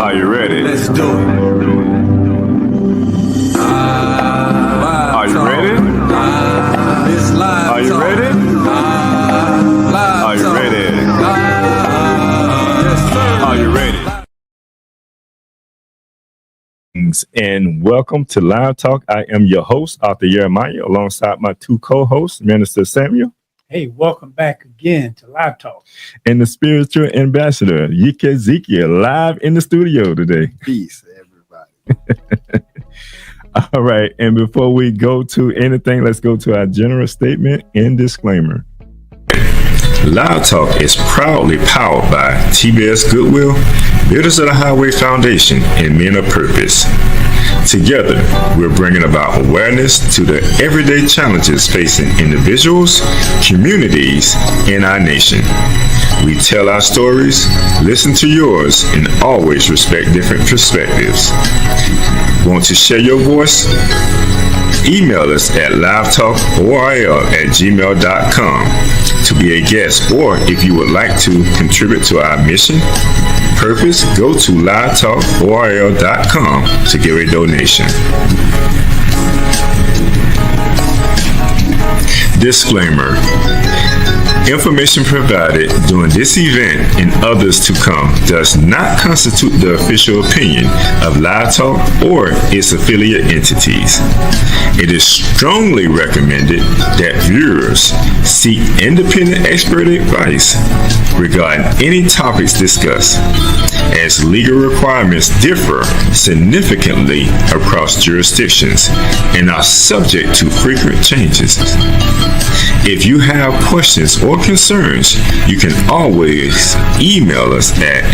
Are you ready? Let's do it. Are you ready? It's live. Are you ready? Are you ready? Yes, sir. Are you ready? And welcome to Live Talk. I am your host, Arthur Jeremiah, alongside my two co-hosts, Minister Samuel. Hey, welcome back again to Live Talk. And the spiritual ambassador, Yike Ezekiel, live in the studio today. Peace, everybody. All right. And before we go to anything, let's go to our general statement and disclaimer. Live Talk is proudly powered by TBS Goodwill, Builders of the Highway Foundation, and Men of Purpose. Together, we're bringing about awareness to the everyday challenges facing individuals, communities, and our nation. We tell our stories, listen to yours, and always respect different perspectives. Want to share your voice? Email us at livetalkorl@gmail.com to be a guest, or if you would like to contribute to our mission, purpose, go to livetalkorl.com to give a donation. Disclaimer. Information provided during this event and others to come does not constitute the official opinion of Live Talk or its affiliate entities. It is strongly recommended that viewers seek independent expert advice regarding any topics discussed, as legal requirements differ significantly across jurisdictions and are subject to frequent changes. If you have questions or concerns, you can always email us at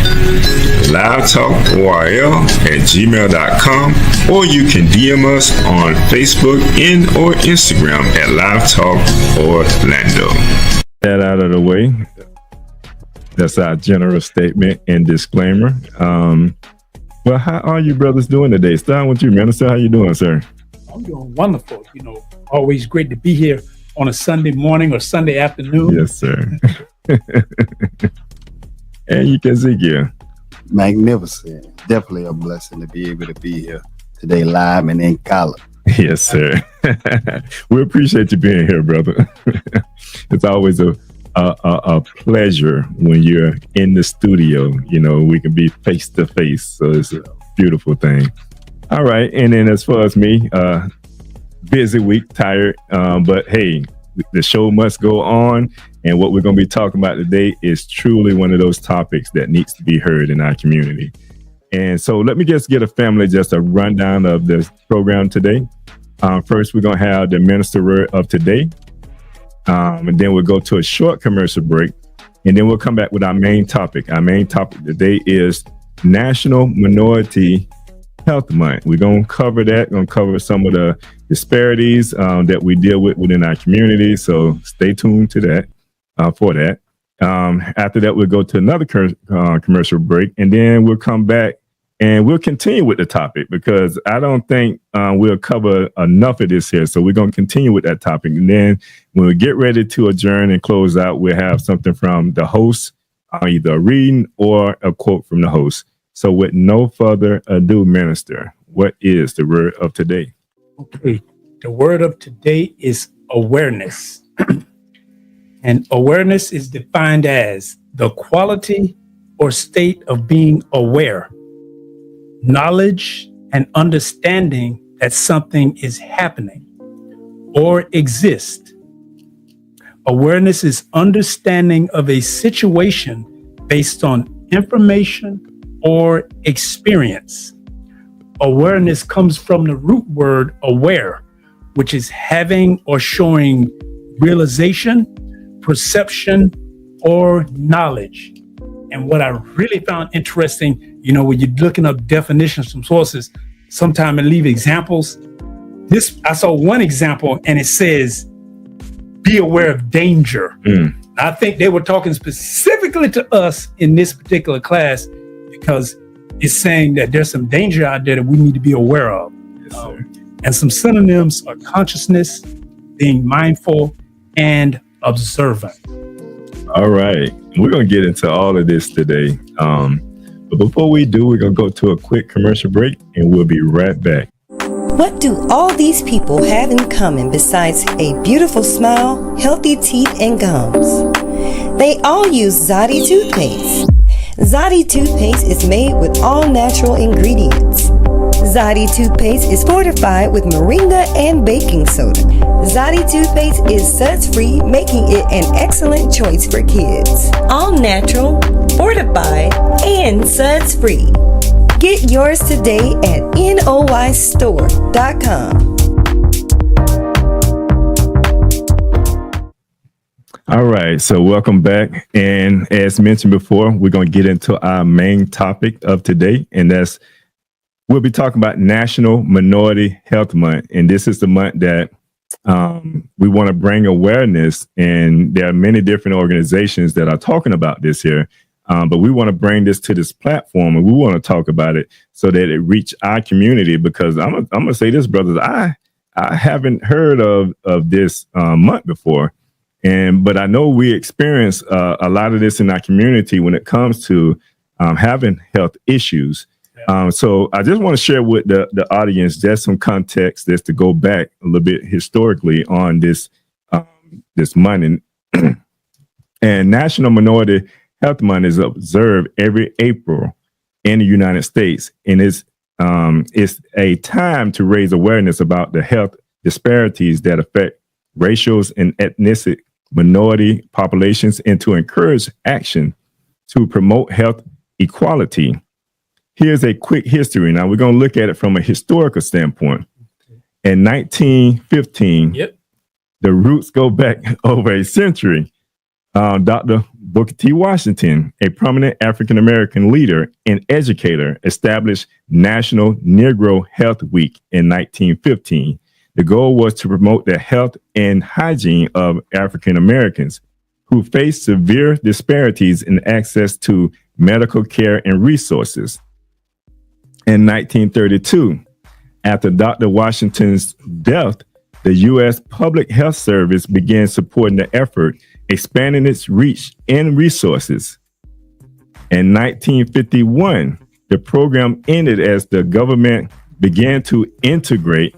livetalkorl@gmail.com, or you can DM us on Facebook and or Instagram at Live Talk Orlando. That out of the way. That's our general statement and disclaimer. Well, how are you brothers doing today? Starting with you, Minister. How you doing, sir? I'm doing wonderful. Always great to be here on a Sunday morning or Sunday afternoon. Yes, sir. And you can see here. Magnificent. Definitely a blessing to be able to be here today live and in color. Yes, sir. We appreciate you being here, brother. It's always a pleasure when you're in the studio. We can be face to face. So it's a beautiful thing. All right. And then as far as me, busy week, tired, but hey, the show must go on, and what we're going to be talking about today is truly one of those topics that needs to be heard in our community. And so let me just get a rundown of this program today. First, we're going to have the minister word of today, and then we'll go to a short commercial break, and then we'll come back with our main topic. Our main topic today is National Minority Health Month. We're going to cover that. We're going to cover some of the disparities that we deal with within our community. So stay tuned to that for that. After that, we'll go to another commercial break, and then we'll come back and we'll continue with the topic, because I don't think we'll cover enough of this here. So we're going to continue with that topic. And then when we get ready to adjourn and close out, we'll have something from the host, either a reading or a quote from the host. So with no further ado, Minister, what is the word of today? Okay. The word of today is awareness. And awareness is defined as the quality or state of being aware, knowledge and understanding that something is happening or exists. Awareness is understanding of a situation based on information or experience. Awareness comes from the root word aware, which is having or showing realization, perception, or knowledge. And what I really found interesting, when you're looking up definitions from sources, sometimes I leave examples. I saw one example and it says, be aware of danger. I think they were talking specifically to us in this particular class, because it's saying that there's some danger out there that we need to be aware of. Yes, and some synonyms are consciousness, being mindful, and observant. All right. We're going to get into all of this today. But But before we do, we're going to go to a quick commercial break, and we'll be right back. What do all these people have in common besides a beautiful smile, healthy teeth, and gums? They all use Zodi toothpaste. Zodi toothpaste is made with all natural ingredients. Zodi toothpaste is fortified with moringa and baking soda. Zodi toothpaste is suds-free, making it an excellent choice for kids. All natural, fortified, and suds-free. Get yours today at noystore.com. All right, so welcome back. And as mentioned before, we're going to get into our main topic of today, and that's we'll be talking about National Minority Health Month. And this is the month that we want to bring awareness, and there are many different organizations that are talking about this here. But we want to bring this to this platform, and we want to talk about it so that it reach our community, because I'm going to say this, brothers, I haven't heard of this month before. But I know we experience a lot of this in our community when it comes to having health issues. So I just want to share with the audience just some context just to go back a little bit historically on this month. And National Minority Health Month is observed every April in the United States, and it's a time to raise awareness about the health disparities that affect racial and ethnic minority populations, and to encourage action to promote health equality. Here's a quick history. Now we're going to look at it from a historical standpoint. In 1915, the roots go back over a century. Dr. Booker T. Washington, a prominent African-American leader and educator, established National Negro Health Week in 1915. The goal was to promote the health and hygiene of African Americans who face severe disparities in access to medical care and resources. In 1932, after Dr. Washington's death, the U.S. Public Health Service began supporting the effort, expanding its reach and resources. In 1951, the program ended as the government began to integrate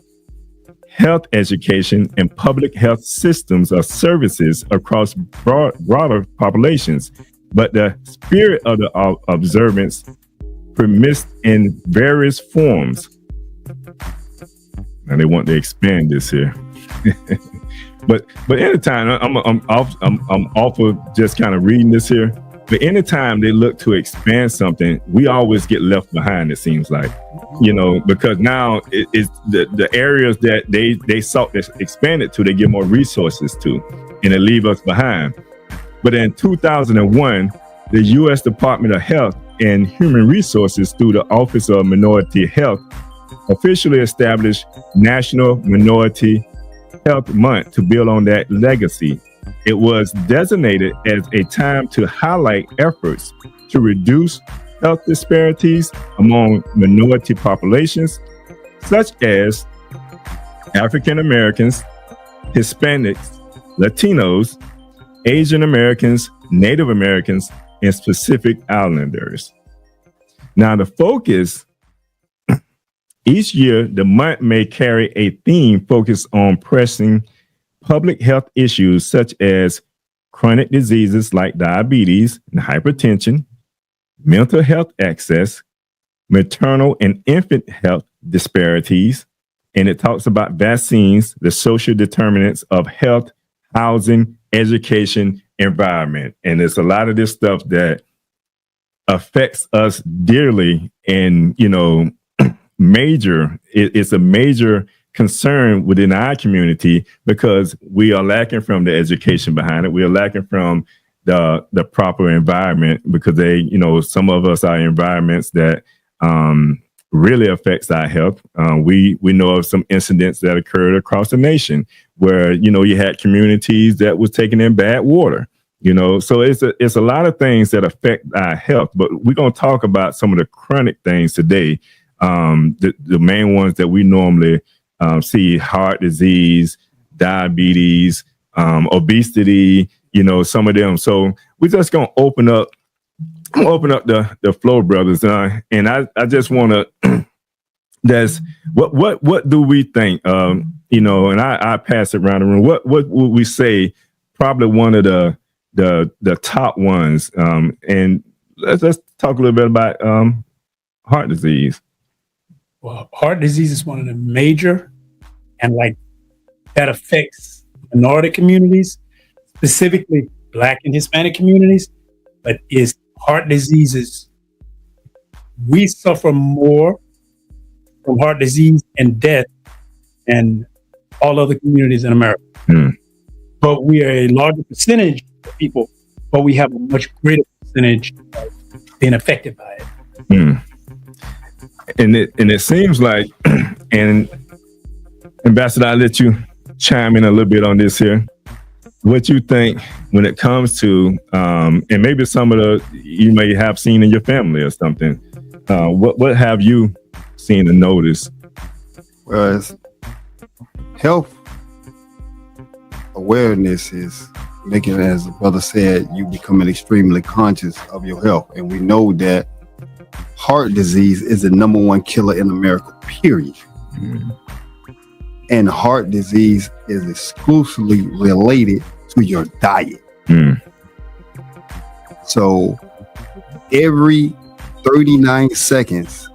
health education and public health systems of services across broader populations. But the spirit of the observance persists in various forms. Now they want to expand this here. But anytime I'm off of just kind of reading this here. But anytime they look to expand something, we always get left behind, it seems like, because now it's the areas that they sought to expand it to, they give more resources to, and they leave us behind. But in 2001, the U.S. Department of Health and Human Resources, through the Office of Minority Health, officially established National Minority Health Month to build on that legacy. It was designated as a time to highlight efforts to reduce health disparities among minority populations, such as African Americans, Hispanics, Latinos, Asian Americans, Native Americans, and Pacific Islanders. Now, the focus each year, the month may carry a theme focused on pressing public health issues such as chronic diseases like diabetes and hypertension, mental health access, maternal and infant health disparities, and it talks about vaccines, the social determinants of health, housing, education, environment. And there's a lot of this stuff that affects us dearly, and it's a major concern within our community, because we are lacking from the education behind it. We are lacking from the proper environment, because some of us are in environments that really affects our health. We know of some incidents that occurred across the nation where, you had communities that was taking in bad water, so it's a lot of things that affect our health, but we're going to talk about some of the chronic things today. The main ones that we normally see: heart disease, diabetes, obesity, some of them. So we're just going to open up I'm gonna open up the floor, brothers, and I just want to. That's what do we think? And I pass it around the room. What would we say? Probably one of the top ones. And let's talk a little bit about heart disease. Well, heart disease is one of the major, and like that affects minority communities, specifically Black and Hispanic communities. But is heart diseases, we suffer more from heart disease and death than all other communities in America. But we are a larger percentage of people, but we have a much greater percentage of being affected by it. And it seems like, and Ambassador, I'll let you chime in a little bit on this here. What you think when it comes to, and maybe some of the you may have seen in your family or something. What have you seen and noticed? Well, health awareness is making, as the brother said, you becoming extremely conscious of your health. And we know that heart disease is the number one killer in America, period. And heart disease is exclusively related to your diet. So every 39 seconds,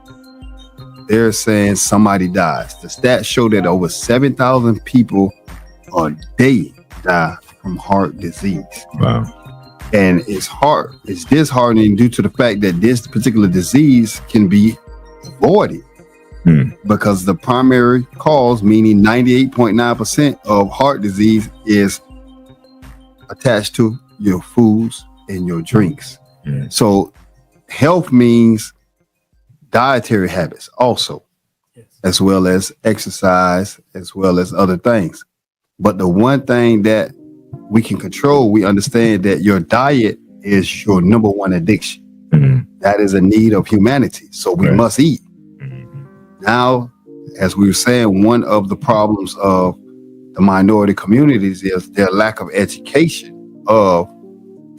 they're saying somebody dies. The stats show that over 7,000 people a day die from heart disease. Wow. And it's disheartening due to the fact that this particular disease can be avoided because the primary cause, meaning 98.9% of heart disease, is attached to your foods and your drinks. So health means dietary habits also, as well as exercise, as well as other things. But the one thing that we can control, we understand that your diet is your number one addiction. That is a need of humanity. So we must eat. Now, as we were saying, one of the problems of the minority communities is their lack of education of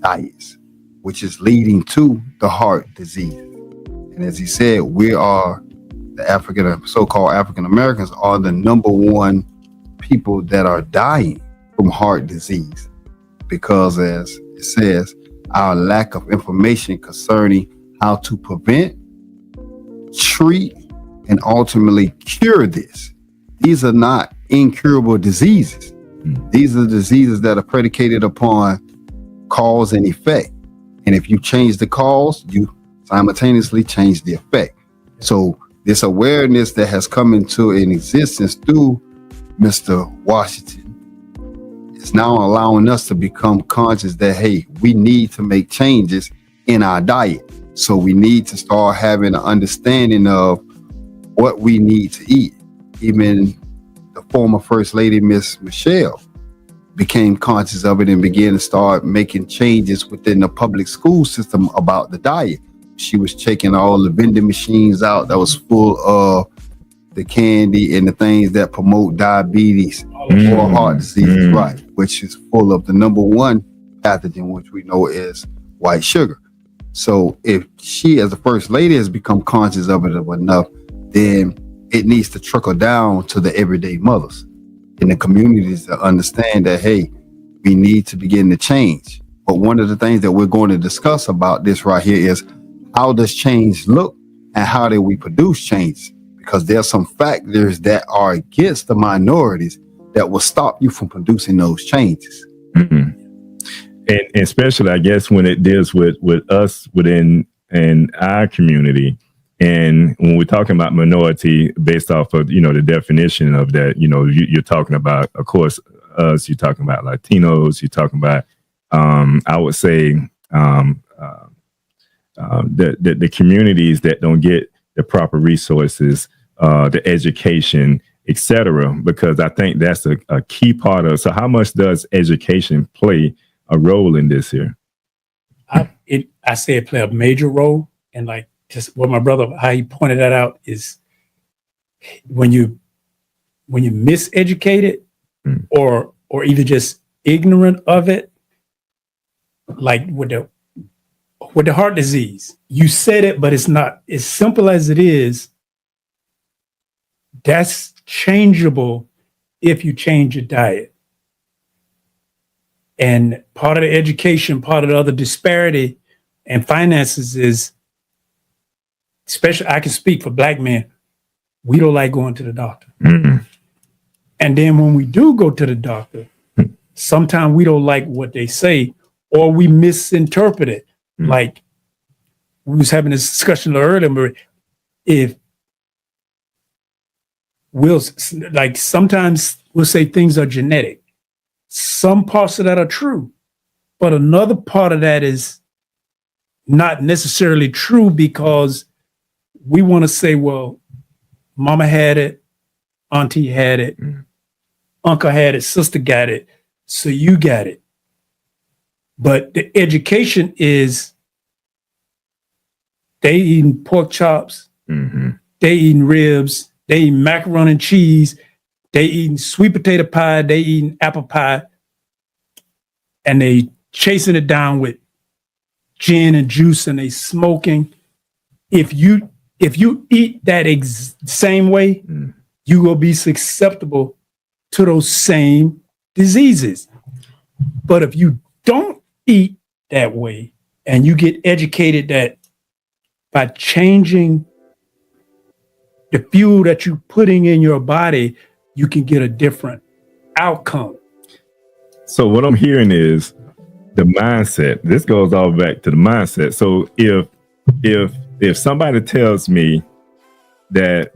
diets, which is leading to the heart disease. And as he said, we are the so-called African Americans are the number one people that are dying from heart disease, because as it says, our lack of information concerning how to prevent, treat, and ultimately cure this. These are not incurable diseases. These are diseases that are predicated upon cause and effect. And if you change the cause, you simultaneously change the effect. So this awareness that has come into an existence through Mr. Washington is now allowing us to become conscious that, hey, we need to make changes in our diet. So we need to start having an understanding of what we need to eat. Even the former First Lady, Miss Michelle, became conscious of it and began to start making changes within the public school system about the diet. She was checking all the vending machines out that was full of the candy and the things that promote diabetes or heart disease, right? Which is full of the number one pathogen, which we know is white sugar. So if she, as the First Lady, has become conscious of it enough, then it needs to trickle down to the everyday mothers in the communities to understand that, hey, we need to begin to change. But one of the things that we're going to discuss about this right here is, how does change look and how do we produce change? Because there's some factors that are against the minorities that will stop you from producing those changes. And especially, I guess, when it deals with us within our community. And when we're talking about minority, based off of, the definition of that, you're talking about, of course, us, you're talking about Latinos, you're talking about, I would say, the communities that don't get the proper resources, the education, etc. Because I think that's a key part of. So how much does education play a role in this here? I say it play a major role, and just what my brother, how he pointed that out, is when you miseducated or even just ignorant of it, like with with the heart disease, you said it, but it's not as simple as it is. That's changeable if you change your diet. And part of the education, part of the other disparity and finances is, especially I can speak for Black men, we don't like going to the doctor. Mm-hmm. And then when we do go to the doctor, sometimes we don't like what they say, or we misinterpret it. Mm-hmm. Like we was having this discussion earlier, if sometimes we'll say things are genetic. Some parts of that are true, but another part of that is not necessarily true, because we want to say, well, mama had it, auntie had it, uncle had it, sister got it, so you got it. But the education is they eating pork chops, they eating ribs, they eating macaroni and cheese, they eating sweet potato pie, they eating apple pie, and they chasing it down with gin and juice, and they smoking. If you eat that same way, you will be susceptible to those same diseases. But if you don't eat that way and you get educated that by changing the fuel that you're putting in your body, you can get a different outcome. So what I'm hearing is the mindset. This goes all back to the mindset. So if somebody tells me that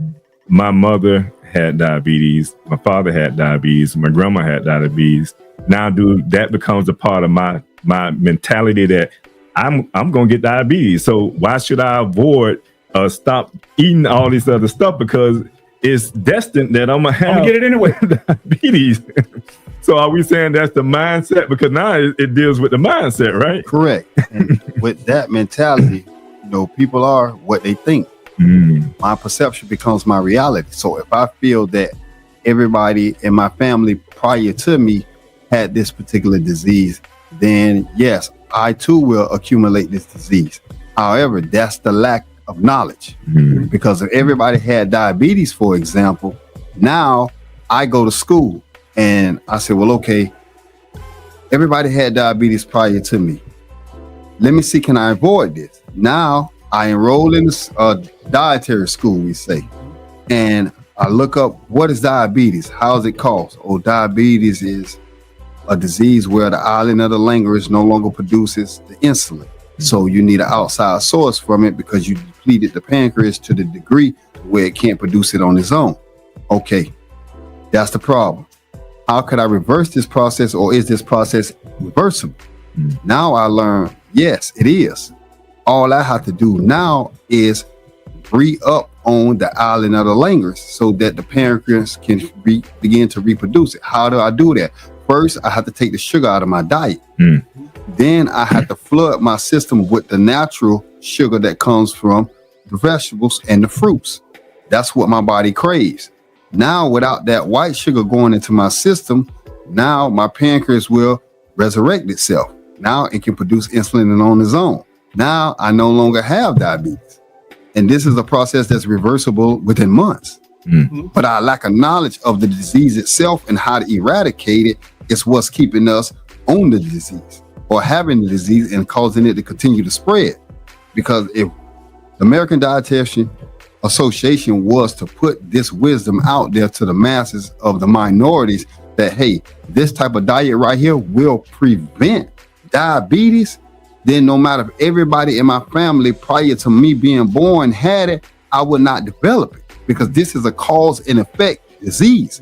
my mother had diabetes, my father had diabetes, my grandma had diabetes, now that becomes a part of my mentality that I'm gonna get diabetes. So why should I avoid stop eating all this other stuff, because it's destined that I'm gonna get it anyway. diabetes. So are we saying that's the mindset? Because now it deals with the mindset, right? Correct. And with that mentality, people are what they think. My perception becomes my reality. So if I feel that everybody in my family prior to me had this particular disease, then yes, I too will accumulate this disease. However, that's the lack of knowledge. Because if everybody had diabetes, for example, now I go to school and I say, well, okay, everybody had diabetes prior to me. Let me see, can I avoid this? Now I enroll in a dietary school, we say, and I look up what is diabetes, how is it caused? Oh, diabetes is a disease where the island of the language no longer produces the insulin. So you need an outside source from it because you depleted the pancreas to the degree where it can't produce it on its own. Okay, that's the problem. How could I reverse this process, or is this process reversible? Now I learn, yes, it is. All I have to do now is re-up on the island of the language so that the pancreas can begin to reproduce it. How do I do that? First, I have to take the sugar out of my diet. Then I have to flood my system with the natural sugar that comes from the vegetables and the fruits. That's what my body craves. Now, without that white sugar going into my system, now my pancreas will resurrect itself. Now it can produce insulin on its own. Now I no longer have diabetes. And this is a process that's reversible within months. But our lack of knowledge of the disease itself and how to eradicate it is what's keeping us on the disease or having the disease and causing it to continue to spread. Because if the American Dietitian Association was to put this wisdom out there to the masses of the minorities that, hey, this type of diet right here will prevent diabetes, then no matter if everybody in my family prior to me being born had it, I would not develop it, because this is a cause and effect disease.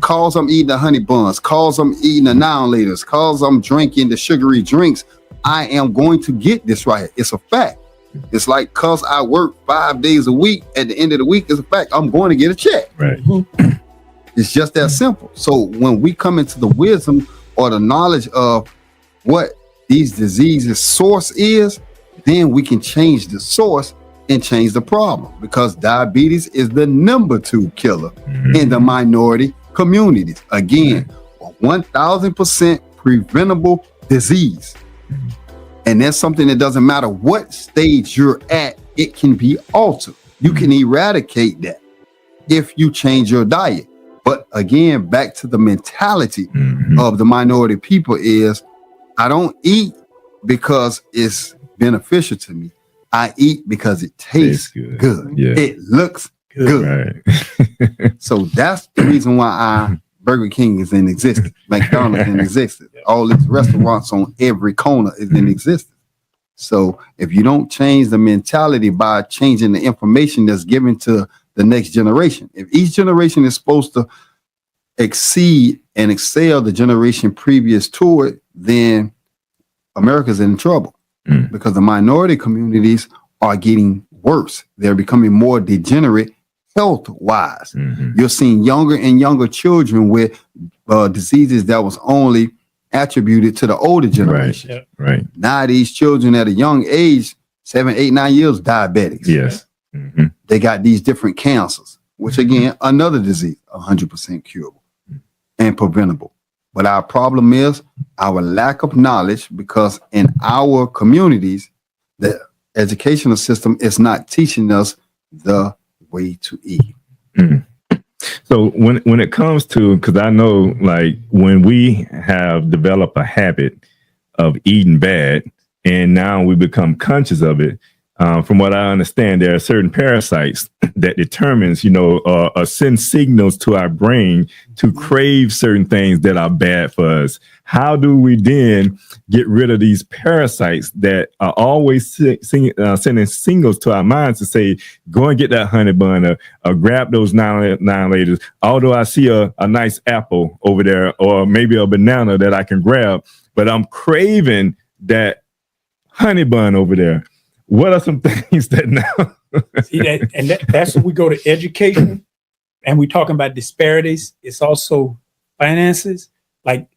Cause I'm eating the honey buns, cause I'm eating the annihilators, cause I'm drinking the sugary drinks, I am going to get this right here. It's a fact. It's like, cause I work 5 days a week, at the end of the week, it's a fact, I'm going to get a check. Right. It's just that simple. So when we come into the wisdom or the knowledge of what these diseases source is, then we can change the source and change the problem, because diabetes is the number 2 killer in the minority communities. Again, a 1000% preventable disease. And that's something that doesn't matter what stage you're at, it can be altered. You can eradicate that if you change your diet. But again, back to the mentality of the minority people is, I don't eat because it's beneficial to me. I eat because it tastes good. Yeah. It looks good. Right. So that's the reason why Burger King is in existence. McDonald's in existence. All these restaurants on every corner is in existence. So if you don't change the mentality by changing the information that's given to the next generation, if each generation is supposed to exceed and excel the generation previous to it, then America's in trouble because the minority communities are getting worse. They're becoming more degenerate health-wise. You're seeing younger and younger children with diseases that was only attributed to the older generation. Right. Now these children at a young age, 7, 8, 9 years, diabetics. Yes. They got these different cancers, which again, another disease, 100% curable and preventable. But our problem is our lack of knowledge, because in our communities, the educational system is not teaching us the way to eat. So when it comes to, because I know, like, when we have developed a habit of eating bad and now we become conscious of it, from what I understand, there are certain parasites that determines, send signals to our brain to crave certain things that are bad for us. How do we then get rid of these parasites that are always sending signals to our minds to say, go and get that honey bun or grab those 9 laters. Although I see a nice apple over there or maybe a banana that I can grab, but I'm craving that honey bun over there. What are some things that now? See that, and that's when we go to education, and we're talking about disparities. It's also finances. Like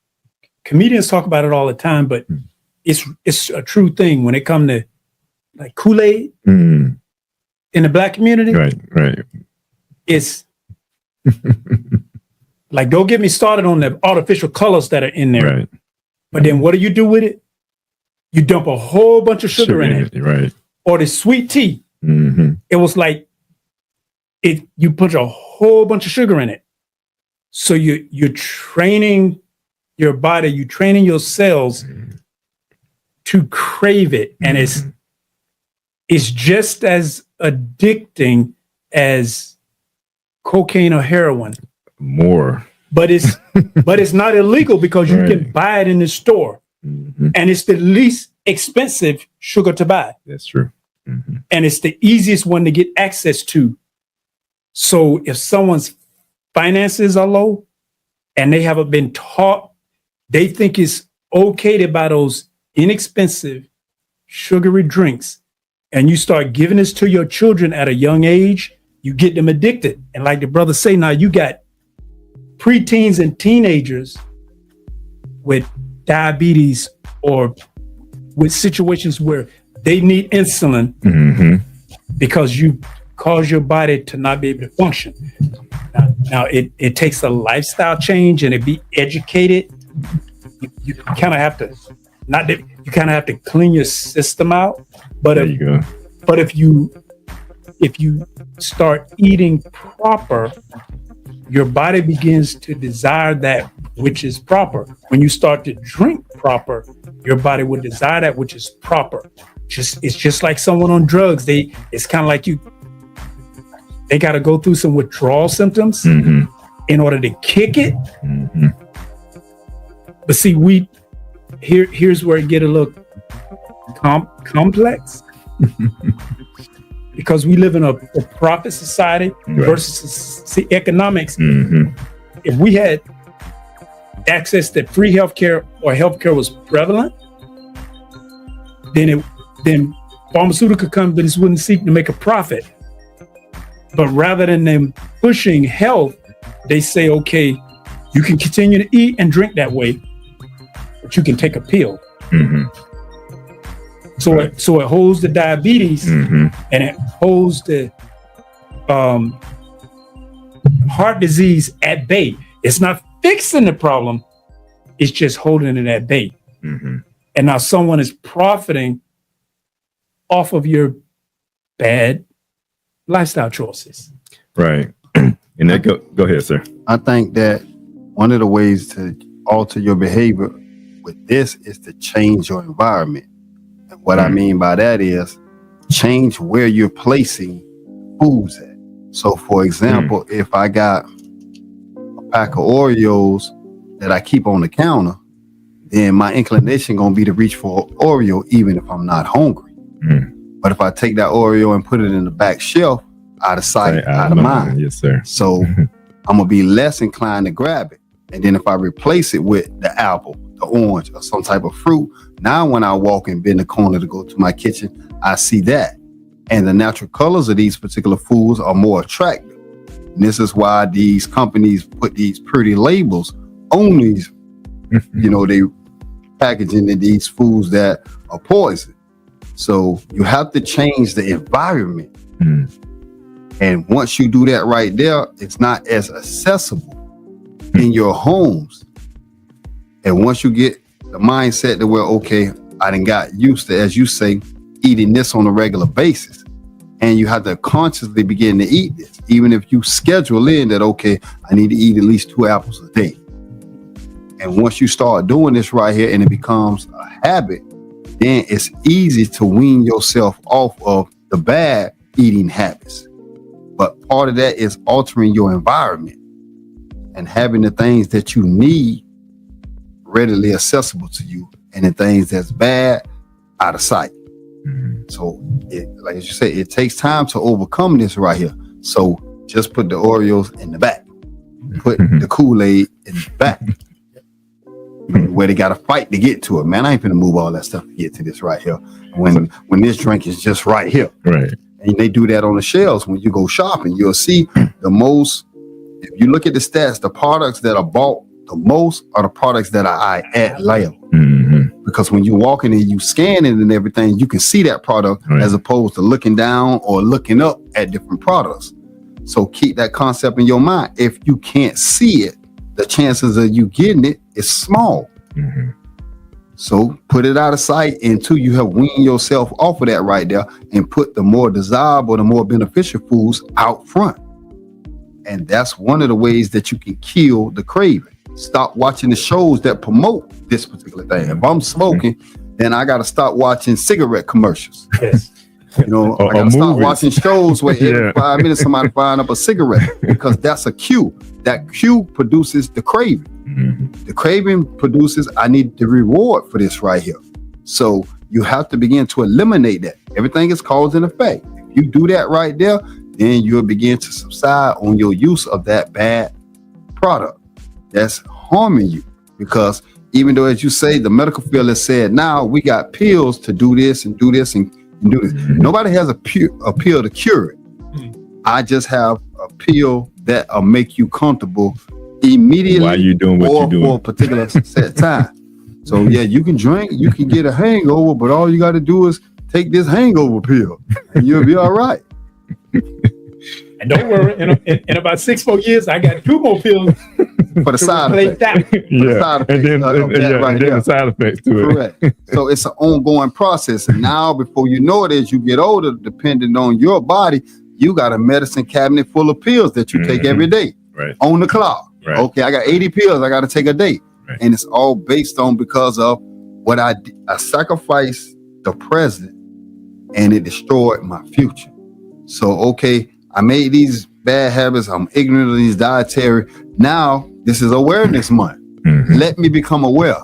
comedians talk about it all the time, but it's a true thing when it comes to like Kool-Aid in the Black community. Right. It's like, don't get me started on the artificial colors that are in there. Right. But then what do you do with it? You dump a whole bunch of sugar in it. Right. Or the sweet tea. It was like you put a whole bunch of sugar in it. So you're training your body, you're training your cells to crave it. And it's just as addicting as cocaine or heroin. More. But it's not illegal because you can buy it in the store. And it's the least expensive sugar to buy. That's true. And it's the easiest one to get access to. So if someone's finances are low and they haven't been taught, they think it's okay to buy those inexpensive sugary drinks, and you start giving this to your children at a young age, you get them addicted. And like the brother say, now you got preteens and teenagers with diabetes or with situations where they need insulin because you cause your body to not be able to function. Now it takes a lifestyle change and it be educated. You kind of have to, not that you kind of have to clean your system out, but if you start eating proper, your body begins to desire that which is proper. When you start to drink proper, your body will desire that which is proper. It's just like someone on drugs. It's kind of like they got to go through some withdrawal symptoms in order to kick it. But see, here's where it get a little complex because we live in a profit society versus economics. If we had access to free healthcare or healthcare was prevalent, then pharmaceutical companies wouldn't seek to make a profit. But rather than them pushing health, they say, okay, you can continue to eat and drink that way, but you can take a pill. So it holds the diabetes and it holds the heart disease at bay. It's not fixing the problem. It's just holding it at bay. And now someone is profiting off of your bad lifestyle choices. Right. And that go ahead, sir. I think that one of the ways to alter your behavior with this is to change your environment. And what I mean by that is change where you're placing foods at. So for example, if I got a pack of Oreos that I keep on the counter, then my inclination gonna be to reach for Oreo even if I'm not hungry. But if I take that Oreo and put it in the back shelf, out of sight, out of mind. Yes, sir. So I'm gonna be less inclined to grab it. And then if I replace it with the apple, the orange, or some type of fruit, now when I walk and bend the corner to go to my kitchen, I see that. And the natural colors of these particular foods are more attractive. And this is why these companies put these pretty labels on these, they packaging in these foods that are poison. So you have to change the environment. And once you do that right there, it's not as accessible in your homes. And once you get the mindset that, well, okay, I done got used to, as you say, eating this on a regular basis. And you have to consciously begin to eat this, even if you schedule in that, okay, I need to eat at least 2 apples a day. And once you start doing this right here and it becomes a habit, then it's easy to wean yourself off of the bad eating habits. But part of that is altering your environment and having the things that you need readily accessible to you, and the things that's bad out of sight. So, like you said, it takes time to overcome this right here. So just put the Oreos in the back, put the Kool-Aid in the back, where they got to fight to get to it. Man, I ain't finna move all that stuff to get to this right here. When this drink is just right here. Right. And they do that on the shelves. When you go shopping, you'll see the most, if you look at the stats, the products that are bought the most are the products that are at label. Because when you walk in and you scan it and everything, you can see that product as opposed to looking down or looking up at different products. So keep that concept in your mind. If you can't see it, the chances of you getting it is small. So put it out of sight until you have weaned yourself off of that right there and put the more desirable, the more beneficial foods out front. And that's one of the ways that you can kill the craving. Stop watching the shows that promote this particular thing. If I'm smoking, then I got to stop watching cigarette commercials. Yes. I got to stop watching shows where every 5 minutes somebody firing up a cigarette, because that's a cue. That cue produces the craving. The craving produces, I need the reward for this right here. So you have to begin to eliminate that. Everything is cause and effect. If you do that right there, then you'll begin to subside on your use of that bad product that's harming you. Because even though, as you say, the medical field has said, now we got pills to do this and do this and do this. Nobody has a pill to cure it. I just have a pill that'll make you comfortable immediately while you're doing what you're doing for a particular set time. So yeah, you can drink, you can get a hangover, but all you got to do is take this hangover pill and you'll be all right. And don't worry, in about 6 more years, I got 2 more pills for the side effects. And then the side effects to it. Correct. So it's an ongoing process. And now, before you know it, as you get older, depending on your body, you got a medicine cabinet full of pills that you take every day on the clock. Right. Okay, I got 80 pills I got to take a day. And it's all based on because of what I sacrificed the present and it destroyed my future. So, okay, I made these bad habits. I'm ignorant of these dietary. Now, this is awareness month. Let me become aware.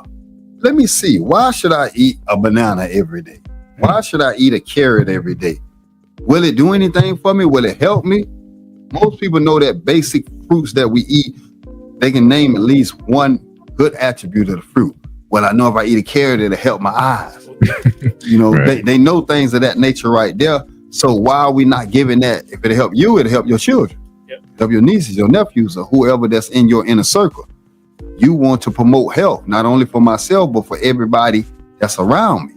Let me see. Why should I eat a banana every day? Why should I eat a carrot every day? Will it do anything for me? Will it help me? Most people know that basic fruits that we eat, they can name at least one good attribute of the fruit. Well, I know if I eat a carrot, it'll help my eyes. They know things of that nature right there. So why are we not giving that? If it'll help you, it'll help your children, help your nieces, your nephews, or whoever that's in your inner circle. You want to promote health, not only for myself, but for everybody that's around me.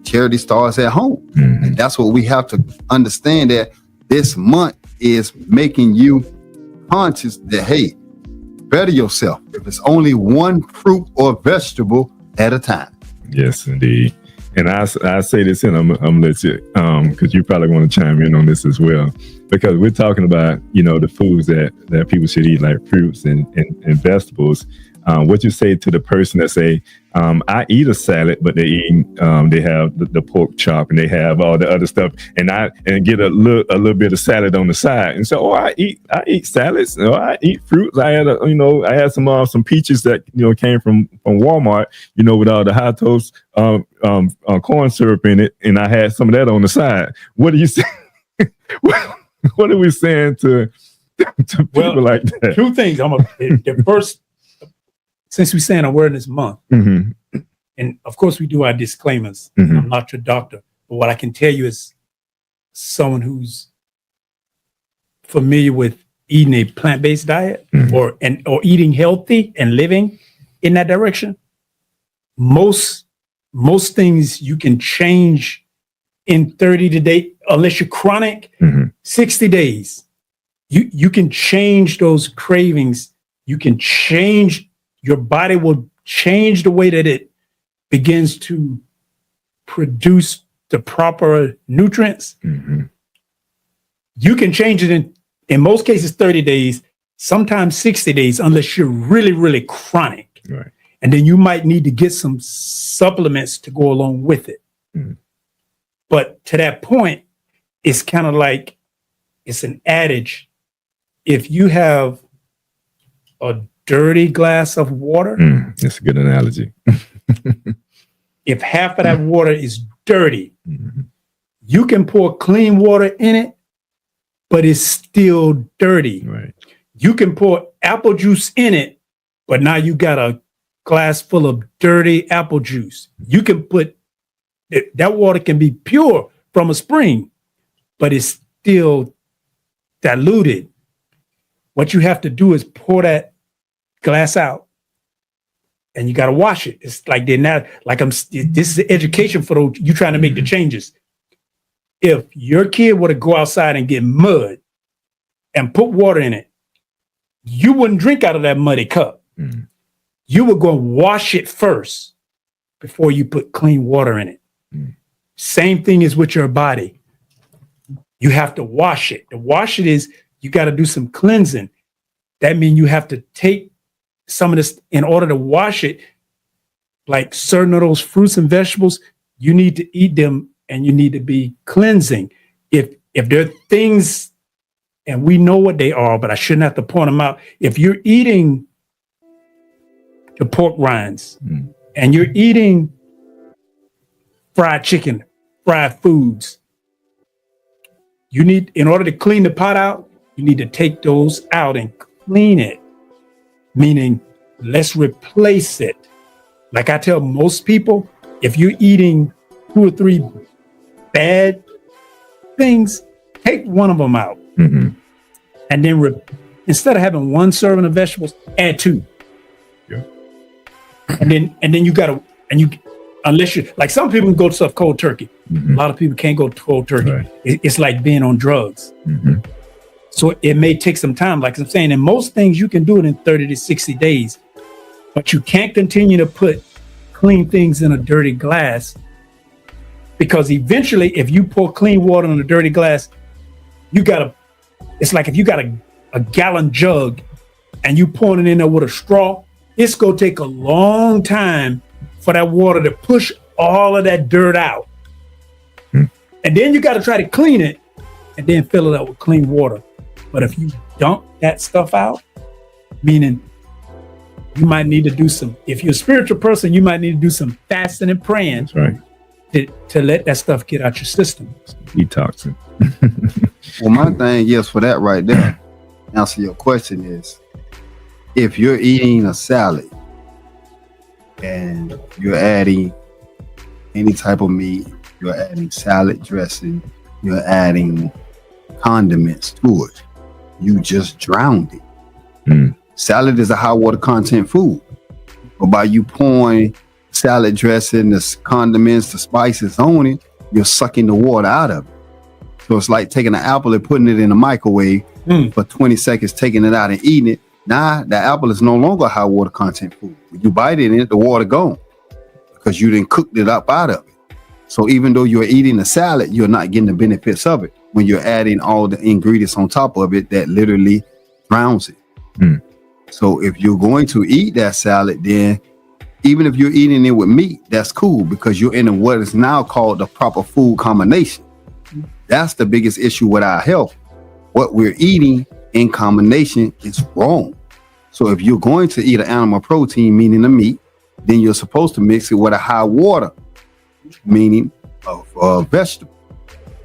Charity starts at home. And that's what we have to understand, that this month is making you conscious that, hey, better yourself. If it's only one fruit or vegetable at a time. Yes, indeed. And I say this, and I'm gonna let you, because you probably want to chime in on this as well, because we're talking about, the foods that people should eat, like fruits and vegetables. What you say to the person that say, I eat a salad, but they have the pork chop and they have all the other stuff, and get a little bit of salad on the side, and so I eat salads, I eat fruits. I had some peaches that came from Walmart, with all the high toast corn syrup in it, and I had some of that on the side. What do you say? What are we saying to people like that? Two things. The first. Since we're saying Awareness Month, and of course we do our disclaimers. I'm not your doctor, but what I can tell you is someone who's familiar with eating a plant-based diet or eating healthy and living in that direction. Most things you can change in 30 days, unless you're chronic, 60 days. You can change those cravings. You can change. Your body will change the way that it begins to produce the proper nutrients. You can change it in most cases 30 days, sometimes 60 days, unless you're really, really chronic. Right. And then you might need to get some supplements to go along with it. But to that point, it's kind of like, it's an adage. If you have a dirty glass of water. That's a good analogy. If half of that water is dirty, you can pour clean water in it, but it's still dirty. Right. You can pour apple juice in it, but now you got a glass full of dirty apple juice. You can put that water can be pure from a spring, but it's still diluted. What you have to do is pour that glass out, and you got to wash it. It's like they're not like this is education for those you trying to make the changes. If your kid were to go outside and get mud and put water in it, you wouldn't drink out of that muddy cup. You would go and wash it first before you put clean water in it. Same thing is with your body. You have to wash it. To wash it is you got to do some cleansing. That means you have to take some of this in order to wash it. Like certain of those fruits and vegetables, you need to eat them and you need to be cleansing. If there are things, and we know what they are, but I shouldn't have to point them out. If you're eating the pork rinds and you're eating fried chicken, fried foods, you need, in order to clean the pot out, you need to take those out and clean it. Meaning, let's replace it. Like I tell most people, if you're eating 2 or 3 bad things, take one of them out. And then instead of having 1 serving of vegetables, add 2. Yeah. And then you gotta, unless you, like some people can go to cold turkey. A lot of people can't go cold turkey. Right. It's like being on drugs. So it may take some time. Like I'm saying, in most things, you can do it in 30 to 60 days, but you can't continue to put clean things in a dirty glass, because eventually if you pour clean water in a dirty glass, it's like if you got a gallon jug and you pour it in there with a straw, it's going to take a long time for that water to push all of that dirt out. And then you got to try to clean it and then fill it up with clean water. But if you dump that stuff out, meaning you might need to do some, if you're a spiritual person, you might need to do some fasting and praying. That's right. To let that stuff get out your system. Detoxing. Well, my thing, yes, for that right there, answer your question is, if you're eating a salad and you're adding any type of meat, you're adding salad dressing, you're adding condiments to it, you just drowned it. Salad is a high water content food, but by you pouring salad dressing, the condiments, the spices on it, you're sucking the water out of it. So it's like taking an apple and putting it in a microwave for 20 seconds, taking it out and eating it. Now the apple is no longer high water content food. When you bite it in it, the water gone. because you didn't cook it up out of it. So even though you're eating a salad, you're not getting the benefits of it when you're adding all the ingredients on top of it that literally drowns it. So if you're going to eat that salad, then even if you're eating it with meat, that's cool, because you're in what is now called the proper food combination. That's the biggest issue with our health. What we're eating in combination is wrong. So if you're going to eat an animal protein, meaning the meat, then you're supposed to mix it with a high water, meaning of vegetable,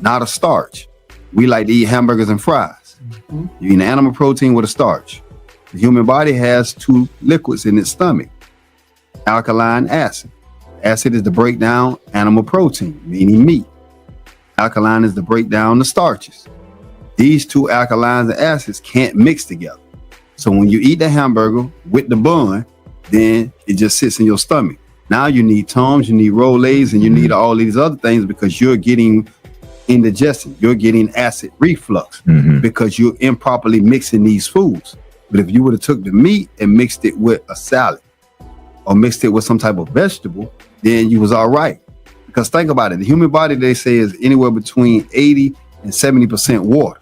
not a starch. We like to eat hamburgers and fries. You eat an animal protein with a starch. The human body has two liquids in its stomach: alkaline acid. Acid is to break down animal protein, meaning meat. Alkaline is to break down the starches. These two alkalines and acids can't mix together. So when you eat the hamburger with the bun, then it just sits in your stomach. Now you need Tums, you need Rolaids, and you need all these other things, because you're getting indigestion. You're getting acid reflux because you're improperly mixing these foods. But if you would have took the meat and mixed it with a salad or mixed it with some type of vegetable, then you was all right. Because think about it, the human body, they say, is anywhere between 80 and 70% water.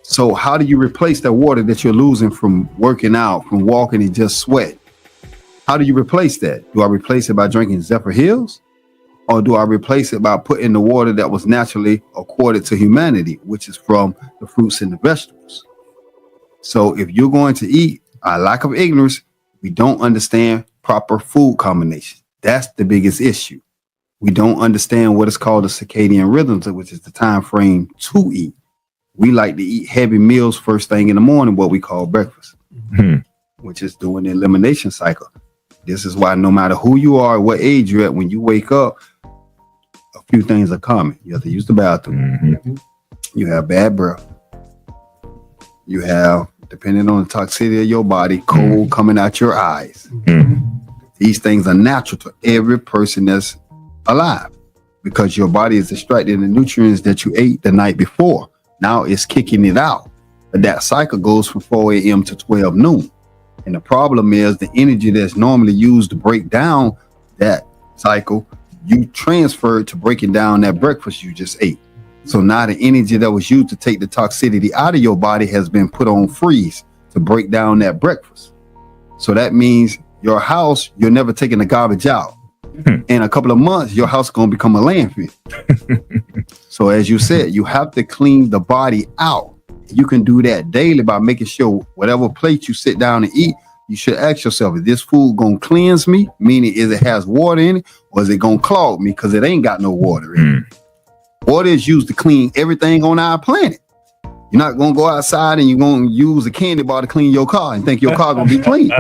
So how do you replace that water that you're losing from working out, from walking and just sweat? How do you replace that? Do I replace it by drinking Zephyr Hills? Or do I replace it by putting the water that was naturally accorded to humanity, which is from the fruits and the vegetables? So if you're going to eat, a lack of ignorance, we don't understand proper food combination. That's the biggest issue. We don't understand what is called the circadian rhythms, which is the time frame to eat. We like to eat heavy meals first thing in the morning, what we call breakfast, which is doing the elimination cycle. This is why no matter who you are, what age you're at, when you wake up, a few things are common. You have to use the bathroom. You have bad breath. You have, depending on the toxicity of your body, cold coming out your eyes. These things are natural to every person that's alive, because your body is extracting the nutrients that you ate the night before. Now it's kicking it out. But that cycle goes from 4 a.m. to 12 noon. And the problem is the energy that's normally used to break down that cycle, you transferred to breaking down that breakfast you just ate. So now the energy that was used to take the toxicity out of your body has been put on freeze to break down that breakfast. So that means your house, you're never taking the garbage out. In a couple of months, your house is going to become a landfill. So as you said, you have to clean the body out. You can do that daily by making sure whatever plate you sit down and eat, you should ask yourself, is this food going to cleanse me? Meaning, is it has water in it, or is it going to clog me because it ain't got no water in it? Water is used to clean everything on our planet. You're not going to go outside and you're going to use a candy bar to clean your car and think your car going to be clean.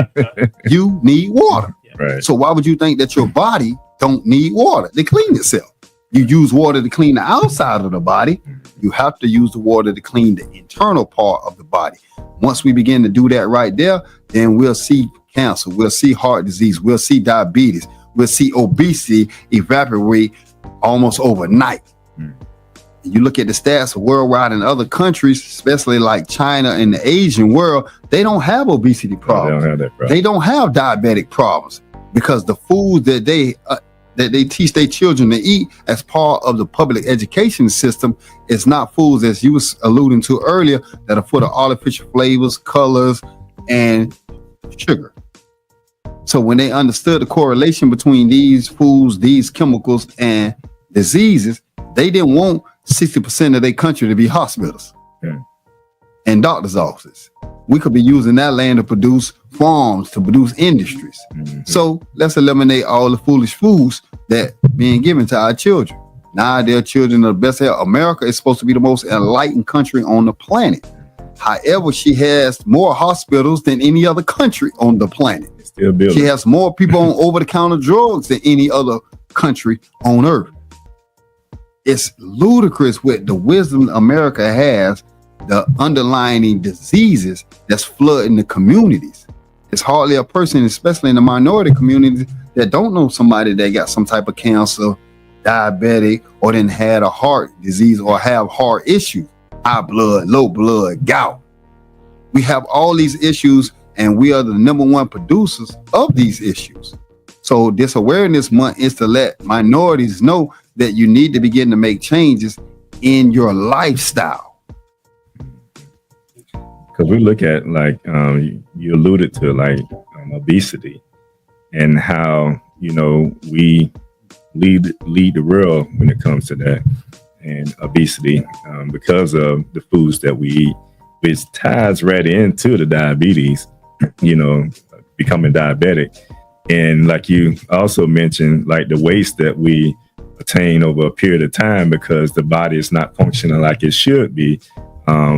You need water. Right. So why would you think that your body don't need water to clean itself? You use water to clean the outside of the body. You have to use the water to clean the internal part of the body. Once we begin to do that right there, then we'll see cancer, we'll see heart disease, we'll see diabetes, we'll see obesity evaporate almost overnight. You look at the stats worldwide in other countries, especially like China and the Asian world, they don't have obesity problems. They don't have that problem. They don't have diabetic problems, because the food that they teach their children to eat as part of the public education system is not foods, as you was alluding to earlier, that are full of artificial flavors, colors, and sugar. So when they understood the correlation between these foods, these chemicals, and diseases, they didn't want 60% of their country to be hospitals and doctor's offices. We could be using that land to produce farms, to produce industries. So let's eliminate all the foolish foods that being given to our children. Now their children are the best health. America is supposed to be the most enlightened country on the planet. However, she has more hospitals than any other country on the planet. Still building. She has more people on over-the-counter drugs than any other country on earth. It's ludicrous with the wisdom America has, the underlying diseases that's flooding the communities. It's hardly a person, especially in the minority communities, that don't know somebody that got some type of cancer, diabetic, or then had a heart disease or have heart issues, high blood, low blood, gout. We have all these issues, and we are the number one producers of these issues. So this awareness month is to let minorities know that you need to begin to make changes in your lifestyle. Because we look at, like, you alluded to, like, obesity, and how, you know, we lead the world when it comes to that, and obesity, because of the foods that we eat, which ties right into the diabetes, you know, becoming diabetic. And like you also mentioned, like the waste that we attain over a period of time because the body is not functioning like it should be,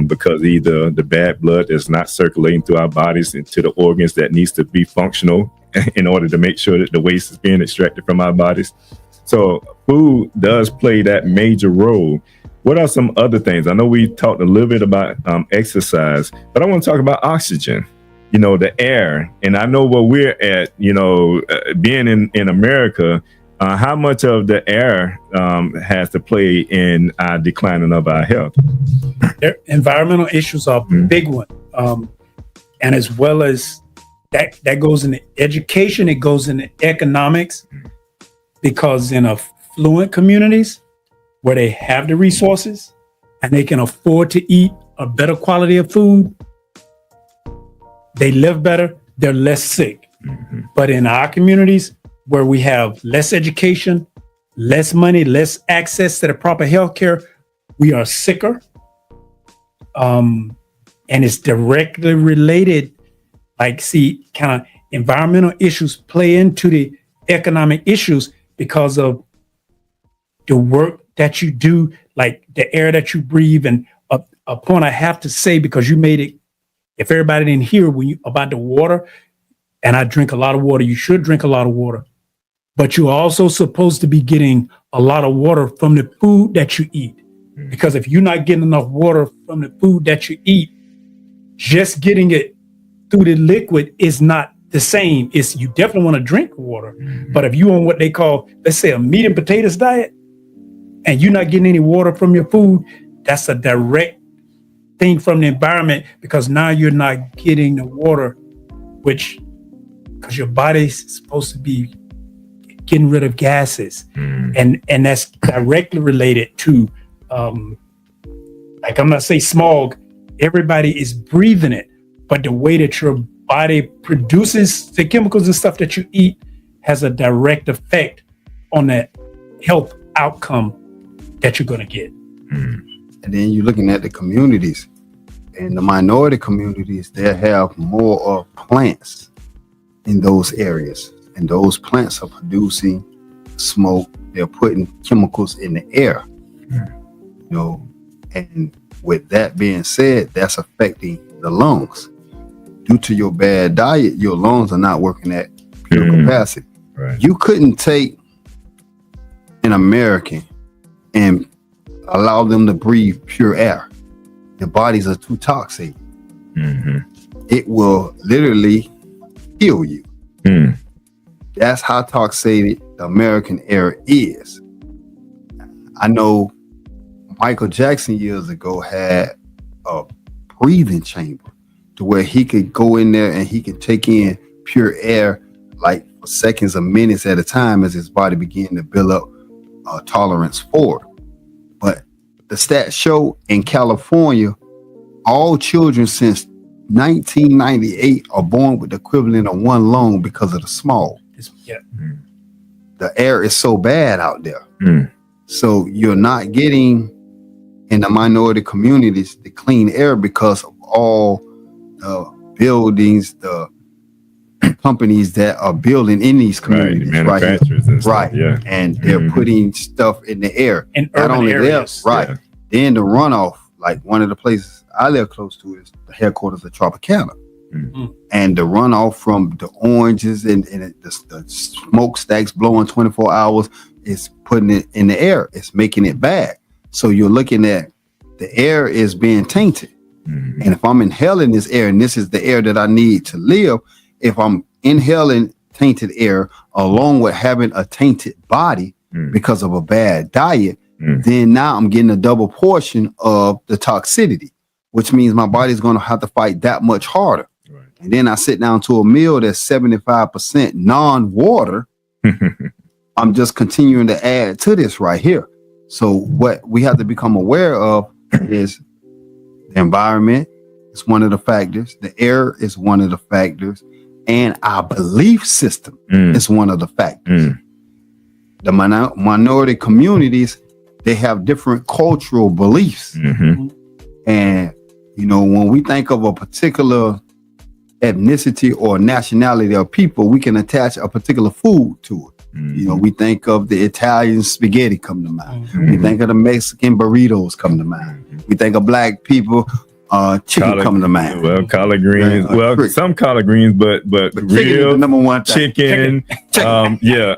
because either the bad blood is not circulating through our bodies into the organs that needs to be functional in order to make sure that the waste is being extracted from our bodies. So food does play that major role. What are some other things? I know we talked a little bit about exercise, but I want to talk about oxygen, you know, the air. And I know where we're at, you know, being in America, how much of the air has to play in our declining of our health? Environmental issues are a big one. And as well as that goes into education, it goes into economics, because in affluent communities where they have the resources and they can afford to eat a better quality of food, they live better, they're less sick. But in our communities where we have less education, less money, less access to the proper health care, we are sicker. And it's directly related, like, see, kind of environmental issues play into the economic issues because of the work that you do, like the air that you breathe. And a point I have to say, because you made it, if everybody didn't hear about the water, and I drink a lot of water, you should drink a lot of water, but you're also supposed to be getting a lot of water from the food that you eat. Because if you're not getting enough water from the food that you eat, just getting it through the liquid is not the same. It's, you definitely want to drink water, but if you on what they call, let's say, a meat and potatoes diet, and you're not getting any water from your food, that's a direct thing from the environment, because now you're not getting the water, which, because your body's supposed to be getting rid of gases, and that's directly related to, like, I'm not saying smog, everybody is breathing it, but the way that your body produces the chemicals and stuff that you eat has a direct effect on that health outcome that you're going to get. And then you're looking at the communities, and the minority communities, they have more of plants in those areas, and those plants are producing smoke. They're putting chemicals in the air, you know, and with that being said, that's affecting the lungs. Due to your bad diet, your lungs are not working at pure capacity. Right. You couldn't take an American and allow them to breathe pure air. Their bodies are too toxic. It will literally kill you. That's how toxic the American air is. I know Michael Jackson years ago had a breathing chamber to where he could go in there and he could take in pure air, like for seconds or minutes at a time, as his body began to build up tolerance for it. But the stats show in California, all children since 1998 are born with the equivalent of one lung because of the smog. The air is so bad out there. So you're not getting, in the minority communities, the clean air because of all the buildings, the companies that are building in these communities, manufacturers and stuff, right? Yeah, and they're putting stuff in the air, in not urban only areas, there, right? Yeah. Then the runoff, like one of the places I live close to is the headquarters of Tropicana, and the runoff from the oranges and the smokestacks blowing 24 hours is putting it in the air. It's making it bad. So you're looking at the air is being tainted. And if I'm inhaling this air, and this is the air that I need to live, if I'm inhaling tainted air along with having a tainted body because of a bad diet, then now I'm getting a double portion of the toxicity, which means my body's going to have to fight that much harder. And then I sit down to a meal that's 75% non-water, I'm just continuing to add to this right here. So what we have to become aware of is the environment is one of the factors. The air is one of the factors. And our belief system is one of the factors. The minority communities, they have different cultural beliefs. And, you know, when we think of a particular ethnicity or nationality of people, we can attach a particular food to it. You know, we think of the Italian spaghetti come to mind. We think of the Mexican burritos come to mind. We think of black people, chicken come to mind. Well, collard greens. Some collard greens, but chicken is the number one thing. Chicken. Yeah.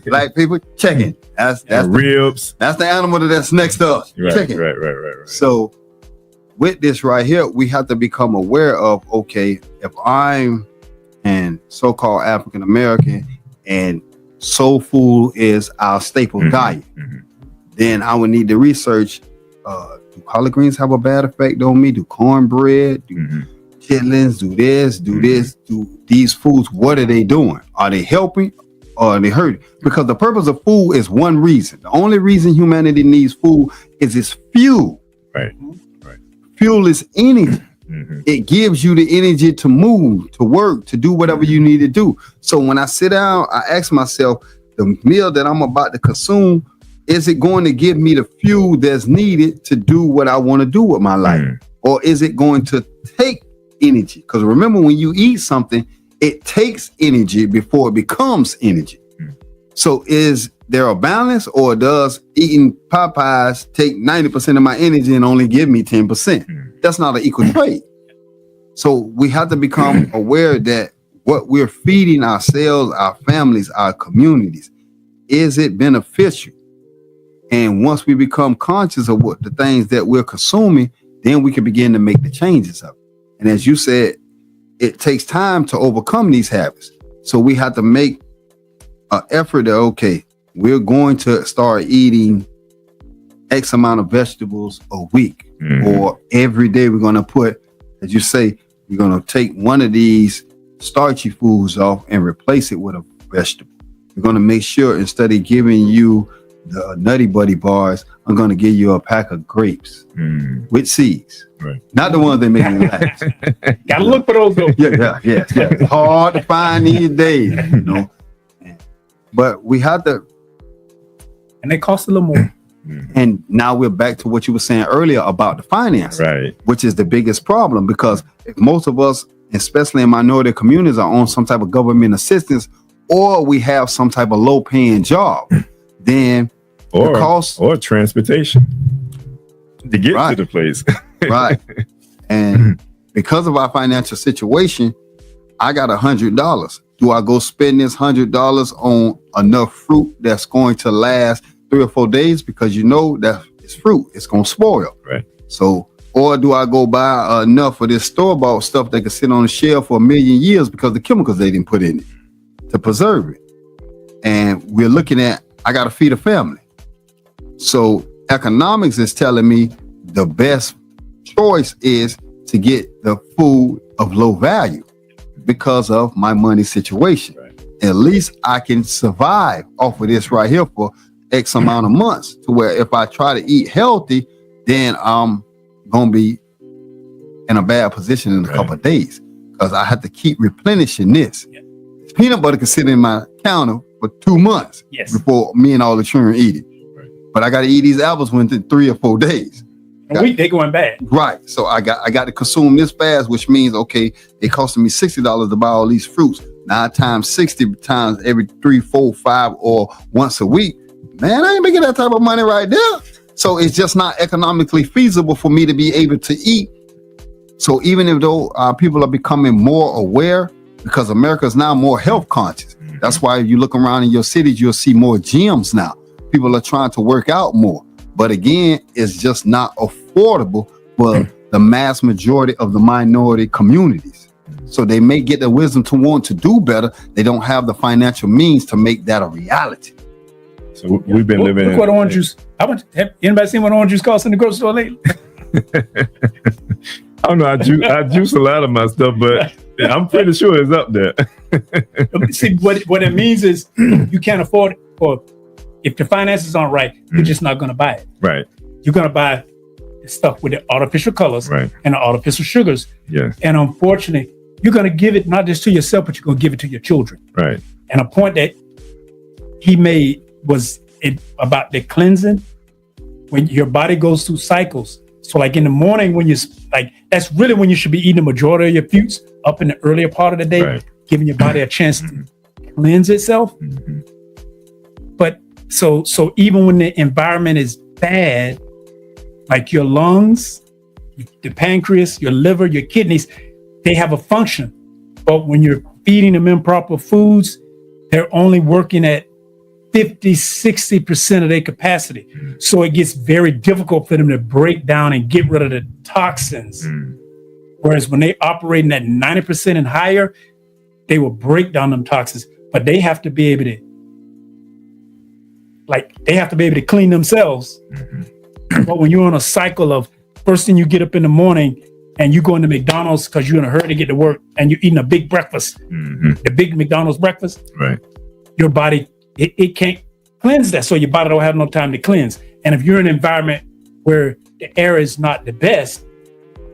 Black people, chicken. That's ribs. That's the animal that's next to us. Right, chicken. Right. So with this right here, we have to become aware of, okay, if I'm an so-called African American and soul food is our staple diet, then I would need to research, do collard greens have a bad effect on me? Do cornbread, do chitlins, do this, do these foods, what are they doing? Are they helping or are they hurting? Because the purpose of food is one reason. The only reason humanity needs food is its fuel. Right. Fuel is energy. It gives you the energy to move, to work, to do whatever you need to do. So when I sit down, I ask myself, the meal that I'm about to consume, is it going to give me the fuel that's needed to do what I want to do with my life? Or is it going to take energy? Because remember, when you eat something, it takes energy before it becomes energy. So is there a balance, or does eating Popeyes take 90% of my energy and only give me 10%? That's not an equal trade. So we have to become aware that what we're feeding ourselves, our families, our communities, is it beneficial? And once we become conscious of what the things that we're consuming, then we can begin to make the changes of it. And as you said, it takes time to overcome these habits. So we have to make an effort that, okay, we're going to start eating X amount of vegetables a week, or every day we're going to put, as you say, we're going to take one of these starchy foods off and replace it with a vegetable. We're going to make sure, instead of giving you the Nutty Buddy bars, I'm going to give you a pack of grapes with seeds. Right. Not the ones that make me laugh. Gotta look for those though. Yeah. It's hard to find these days, you know. But we have to, and they cost a little more. And now we're back to what you were saying earlier about the finance, right? Which is the biggest problem, because if most of us, especially in minority communities, are on some type of government assistance, or we have some type of low-paying job, then the cost or transportation to get to the place, right? And because of our financial situation, I got $100. Do I go spend this $100 on enough fruit that's going to last 3 or 4 days? Because you know that it's fruit, it's gonna spoil. Right. So, or do I go buy enough of this store-bought stuff that can sit on the shelf for 1,000,000 years because the chemicals they didn't put in it to preserve it? And we're looking at, I gotta feed a family. So economics is telling me the best choice is to get the food of low value because of my money situation. Right. At least I can survive off of this right here for X amount of months, to where if I try to eat healthy, then I'm gonna be in a bad position in a couple of days, because I have to keep replenishing this. Yeah. Peanut butter can sit in my counter for 2 months before me and all the children eat it. Right. But I got to eat these apples within 3 or 4 days. A week they going bad. Right. So I got to consume this fast, which means, okay, it costing me $60 to buy all these fruits. 9 times 60 times every 3, 4, 5, or once a week. Man, I ain't making that type of money right there. So it's just not economically feasible for me to be able to eat. So even if though people are becoming more aware, because America is now more health conscious. That's why if you look around in your cities, you'll see more gyms now. People are trying to work out more. But again, it's just not affordable for the mass majority of the minority communities. So they may get the wisdom to want to do better. They don't have the financial means to make that a reality. So we've been living. Look what orange juice. Have anybody seen what orange juice costs in the grocery store lately? I don't know. I juice a lot of my stuff, but I'm pretty sure it's up there. See, what it means is you can't afford it, or if the finances aren't right, you're just not going to buy it. Right. You're going to buy the stuff with the artificial colors and the artificial sugars. Yeah. And unfortunately, you're going to give it not just to yourself, but you're going to give it to your children. Right. And a point that he made was about the cleansing. When your body goes through cycles. So like in the morning when that's really when you should be eating the majority of your foods up in the earlier part of the day, giving your body a chance to cleanse itself. But so even when the environment is bad, like your lungs, the pancreas, your liver, your kidneys, they have a function. But when you're feeding them improper foods, they're only working at 50-60% of their capacity. So it gets very difficult for them to break down and get rid of the toxins. Whereas when they operating at 90% and higher, they will break down them toxins, but they have to be able to clean themselves. But when you're on a cycle of first thing you get up in the morning and you go into McDonald's because you're in a hurry to get to work and you're eating a big breakfast, the big McDonald's breakfast, your body, it can't cleanse that. So your body don't have no time to cleanse. And if you're in an environment where the air is not the best,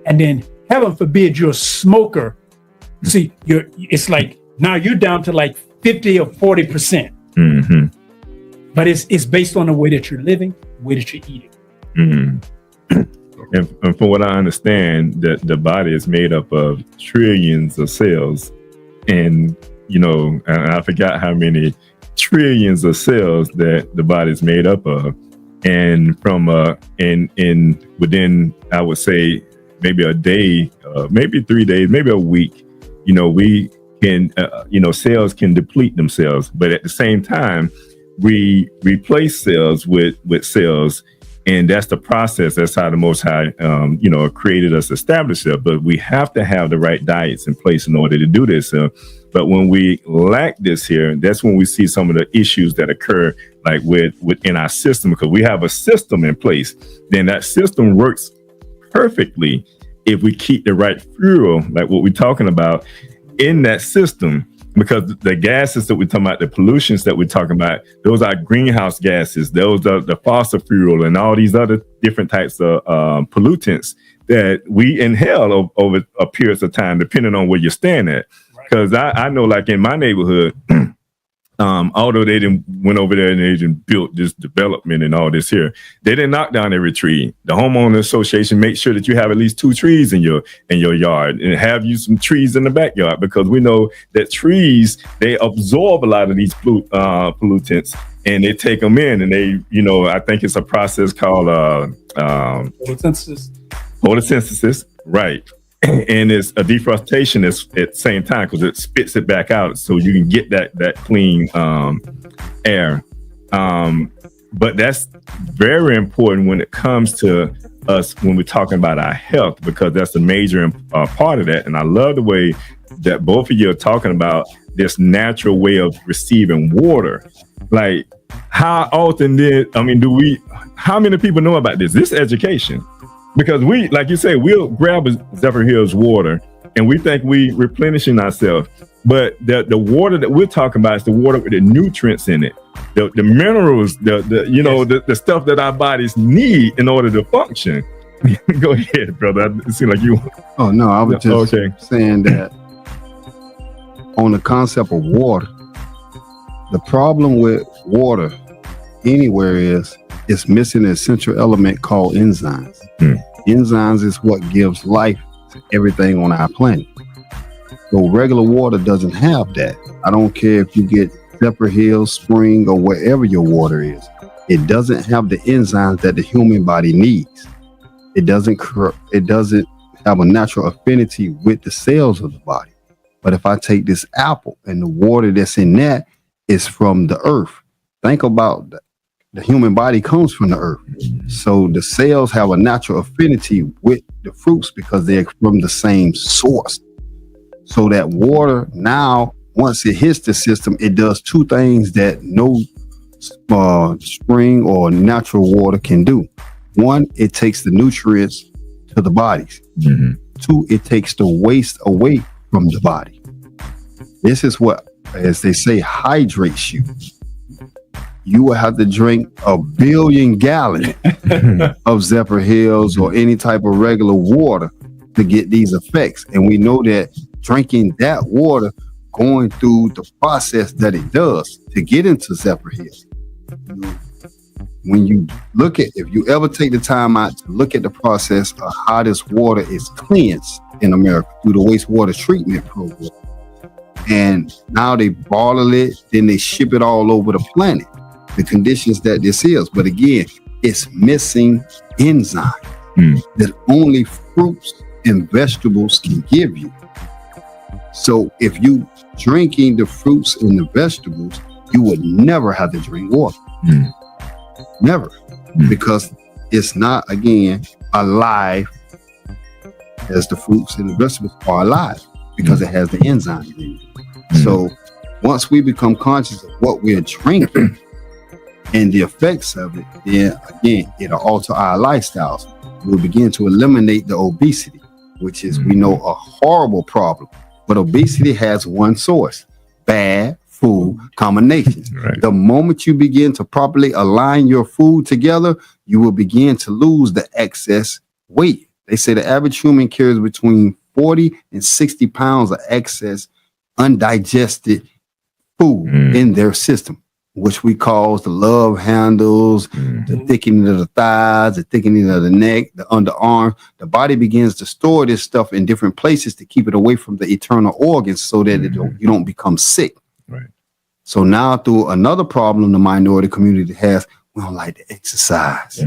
and then heaven forbid you're a smoker, see, it's like now you're down to like 50 or 40%. But it's based on the way that you're living, the way that you're eating. And from what I understand, that the body is made up of trillions of cells, and and I forgot how many trillions of cells that the body is made up of. And from within, I would say, maybe a day, maybe 3 days, maybe a week, we can, cells can deplete themselves. But at the same time, we replace cells with cells. And that's the process. That's how the Most High, created us, established it. But we have to have the right diets in place in order to do this. But when we lack this here, that's when we see some of the issues that occur, like within our system, because we have a system in place. Then that system works perfectly if we keep the right fuel, like what we're talking about, in that system. Because the gases that we're talking about, the pollutions that we're talking about, those are greenhouse gases. Those are the fossil fuel and all these other different types of pollutants that we inhale over a period of time, depending on where you stand at. Because I know, like in my neighborhood, although they didn't went over there and they didn't built this development and all this here, they didn't knock down every tree. The homeowner association makes sure that you have at least 2 trees in your yard, and have you some trees in the backyard, because we know that trees, they absorb a lot of these pollutants, and they take them in, and they, I think it's a process called photosynthesis, right? And it's a deforestation at the same time, because it spits it back out so you can get that clean air. But that's very important when it comes to us when we're talking about our health, because that's a major part of that. And I love the way that both of you are talking about this natural way of receiving water. Like, how often how many people know about this? This education. Because we, like you say, we'll grab Zephyr Hills water and we think we replenishing ourselves. But the water that we're talking about is the water with the nutrients in it, the minerals, the stuff that our bodies need in order to function. Go ahead, brother. It seems like you. Oh no, I was just saying that on the concept of water, the problem with water anywhere is it's missing an essential element called enzymes. Enzymes is what gives life to everything on our planet. So regular water doesn't have that. I don't care if you get Zephyr Hills, Spring, or wherever your water is. It doesn't have the enzymes that the human body needs. It doesn't have a natural affinity with the cells of the body. But if I take this apple and the water that's in that is from the earth, think about that. The human body comes from the earth. So the cells have a natural affinity with the fruits because they're from the same source. So that water now, once it hits the system, it does 2 things that no spring or natural water can do. 1, it takes the nutrients to the bodies. 2, it takes the waste away from the body. This is what, as they say, hydrates you. You will have to drink 1 billion gallons of Zephyr Hills or any type of regular water to get these effects. And we know that drinking that water, going through the process that it does to get into Zephyr Hills. When you look at, if you ever take the time out to look at the process of how this water is cleansed in America through the wastewater treatment program, and now they bottle it, then they ship it all over the planet, the conditions that this is. But again, it's missing enzyme that only fruits and vegetables can give you. So if you drinking the fruits and the vegetables, you would never have to drink water. Never. Because it's not, again, alive as the fruits and the vegetables are alive, because it has the enzyme in it. So once we become conscious of what we're drinking and the effects of it, then again, it'll alter our lifestyles. We'll begin to eliminate the obesity, which is, we know, a horrible problem. But obesity has one source: bad food combinations. Right. The moment you begin to properly align your food together, you will begin to lose the excess weight. They say the average human carries between 40 and 60 pounds of excess undigested food in their system, which we call the love handles, the thickening of the thighs, the thickening of the neck, the underarm. The body begins to store this stuff in different places to keep it away from the internal organs so that you don't become sick. Right. So now, through another problem the minority community has, we don't like to exercise.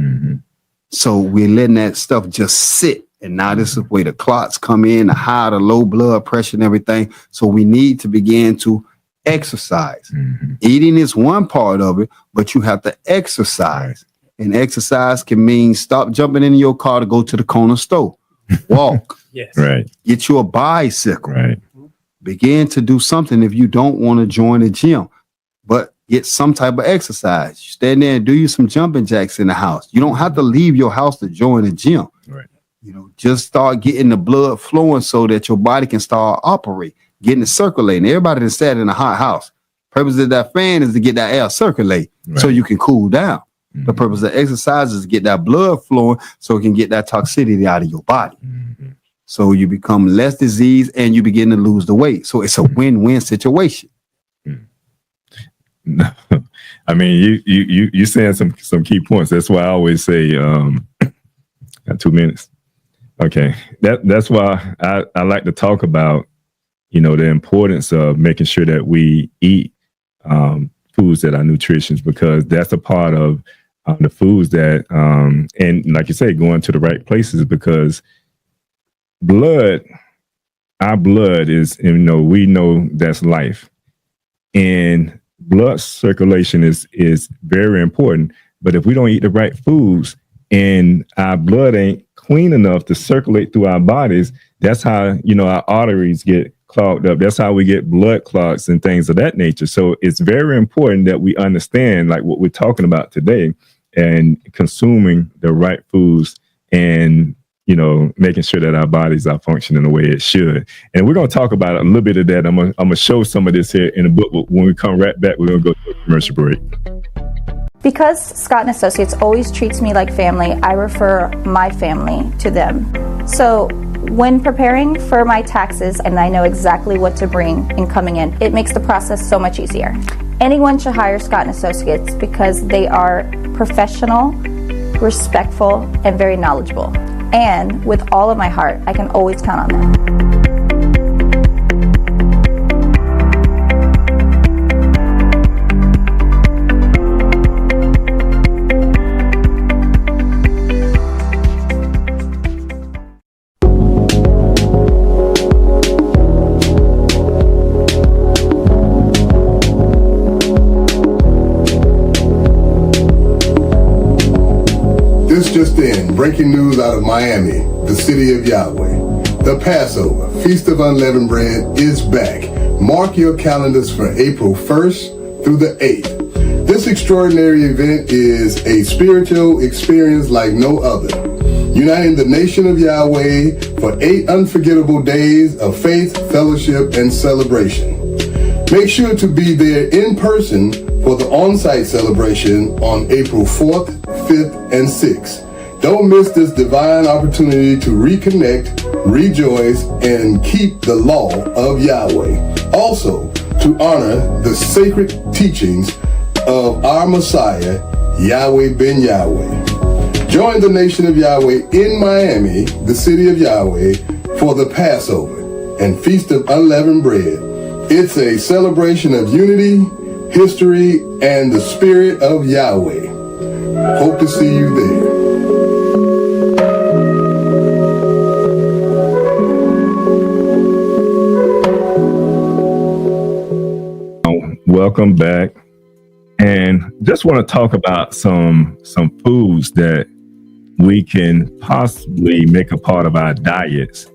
So we're letting that stuff just sit. And now this is where the clots come in, the high, the low blood pressure and everything. So we need to begin to exercise. Eating is one part of it, but you have to exercise. And exercise can mean stop jumping into your car to go to the corner store. Walk. Right. Get you a bicycle. Right. Begin to do something if you don't want to join the gym, but get some type of exercise. You stand there and do you some jumping jacks in the house. You don't have to leave your house to join the gym. Right. You know, just start getting the blood flowing so that your body can start operate, getting it circulating. Everybody that sat in a hot house, purpose of that fan is to get that air circulate so you can cool down. The purpose of exercise is to get that blood flowing so it can get that toxicity out of your body. So you become less diseased and you begin to lose the weight. So it's a win-win situation. No, I mean, you saying some key points. That's why I always say, got 2 minutes. Okay. That's why I like to talk about, you know, the importance of making sure that we eat foods that are nutritious, because that's a part of the foods that, and like you say, going to the right places, because our blood is, you know, we know that's life, and blood circulation is very important. But if we don't eat the right foods and our blood ain't clean enough to circulate through our bodies, that's how, you know, our arteries get clogged up. That's how we get blood clots and things of that nature. So it's very important that we understand, like what we're talking about today, and consuming the right foods, and, you know, making sure that our bodies are functioning the way it should. And we're going to talk about a little bit of that. I'm going to show some of this here in the book. But when we come right back, we're going to go to a commercial break. Because Scott & Associates always treats me like family, I refer my family to them. So when preparing for my taxes, and I know exactly what to bring in coming in, it makes the process so much easier. Anyone should hire Scott & Associates because they are professional, respectful, and very knowledgeable. And with all of my heart, I can always count on them. This just in, breaking news out of Miami, the city of Yahweh. The Passover, Feast of Unleavened Bread, is back. Mark your calendars for April 1st through the 8th. This extraordinary event is a spiritual experience like no other. uniting the nation of Yahweh for 8 unforgettable days of faith, fellowship, and celebration. Make sure to be there in person for the on-site celebration on April 4th, 5th, and 6th. Don't miss this divine opportunity to reconnect, rejoice, and keep the law of Yahweh. Also, to honor the sacred teachings of our Messiah, Yahweh ben Yahweh. Join the nation of Yahweh in Miami, the city of Yahweh, for the Passover and Feast of Unleavened Bread. It's a celebration of unity, history, and the spirit of Yahweh. Hope to see you there. Welcome back. And just want to talk about some foods that we can possibly make a part of our diets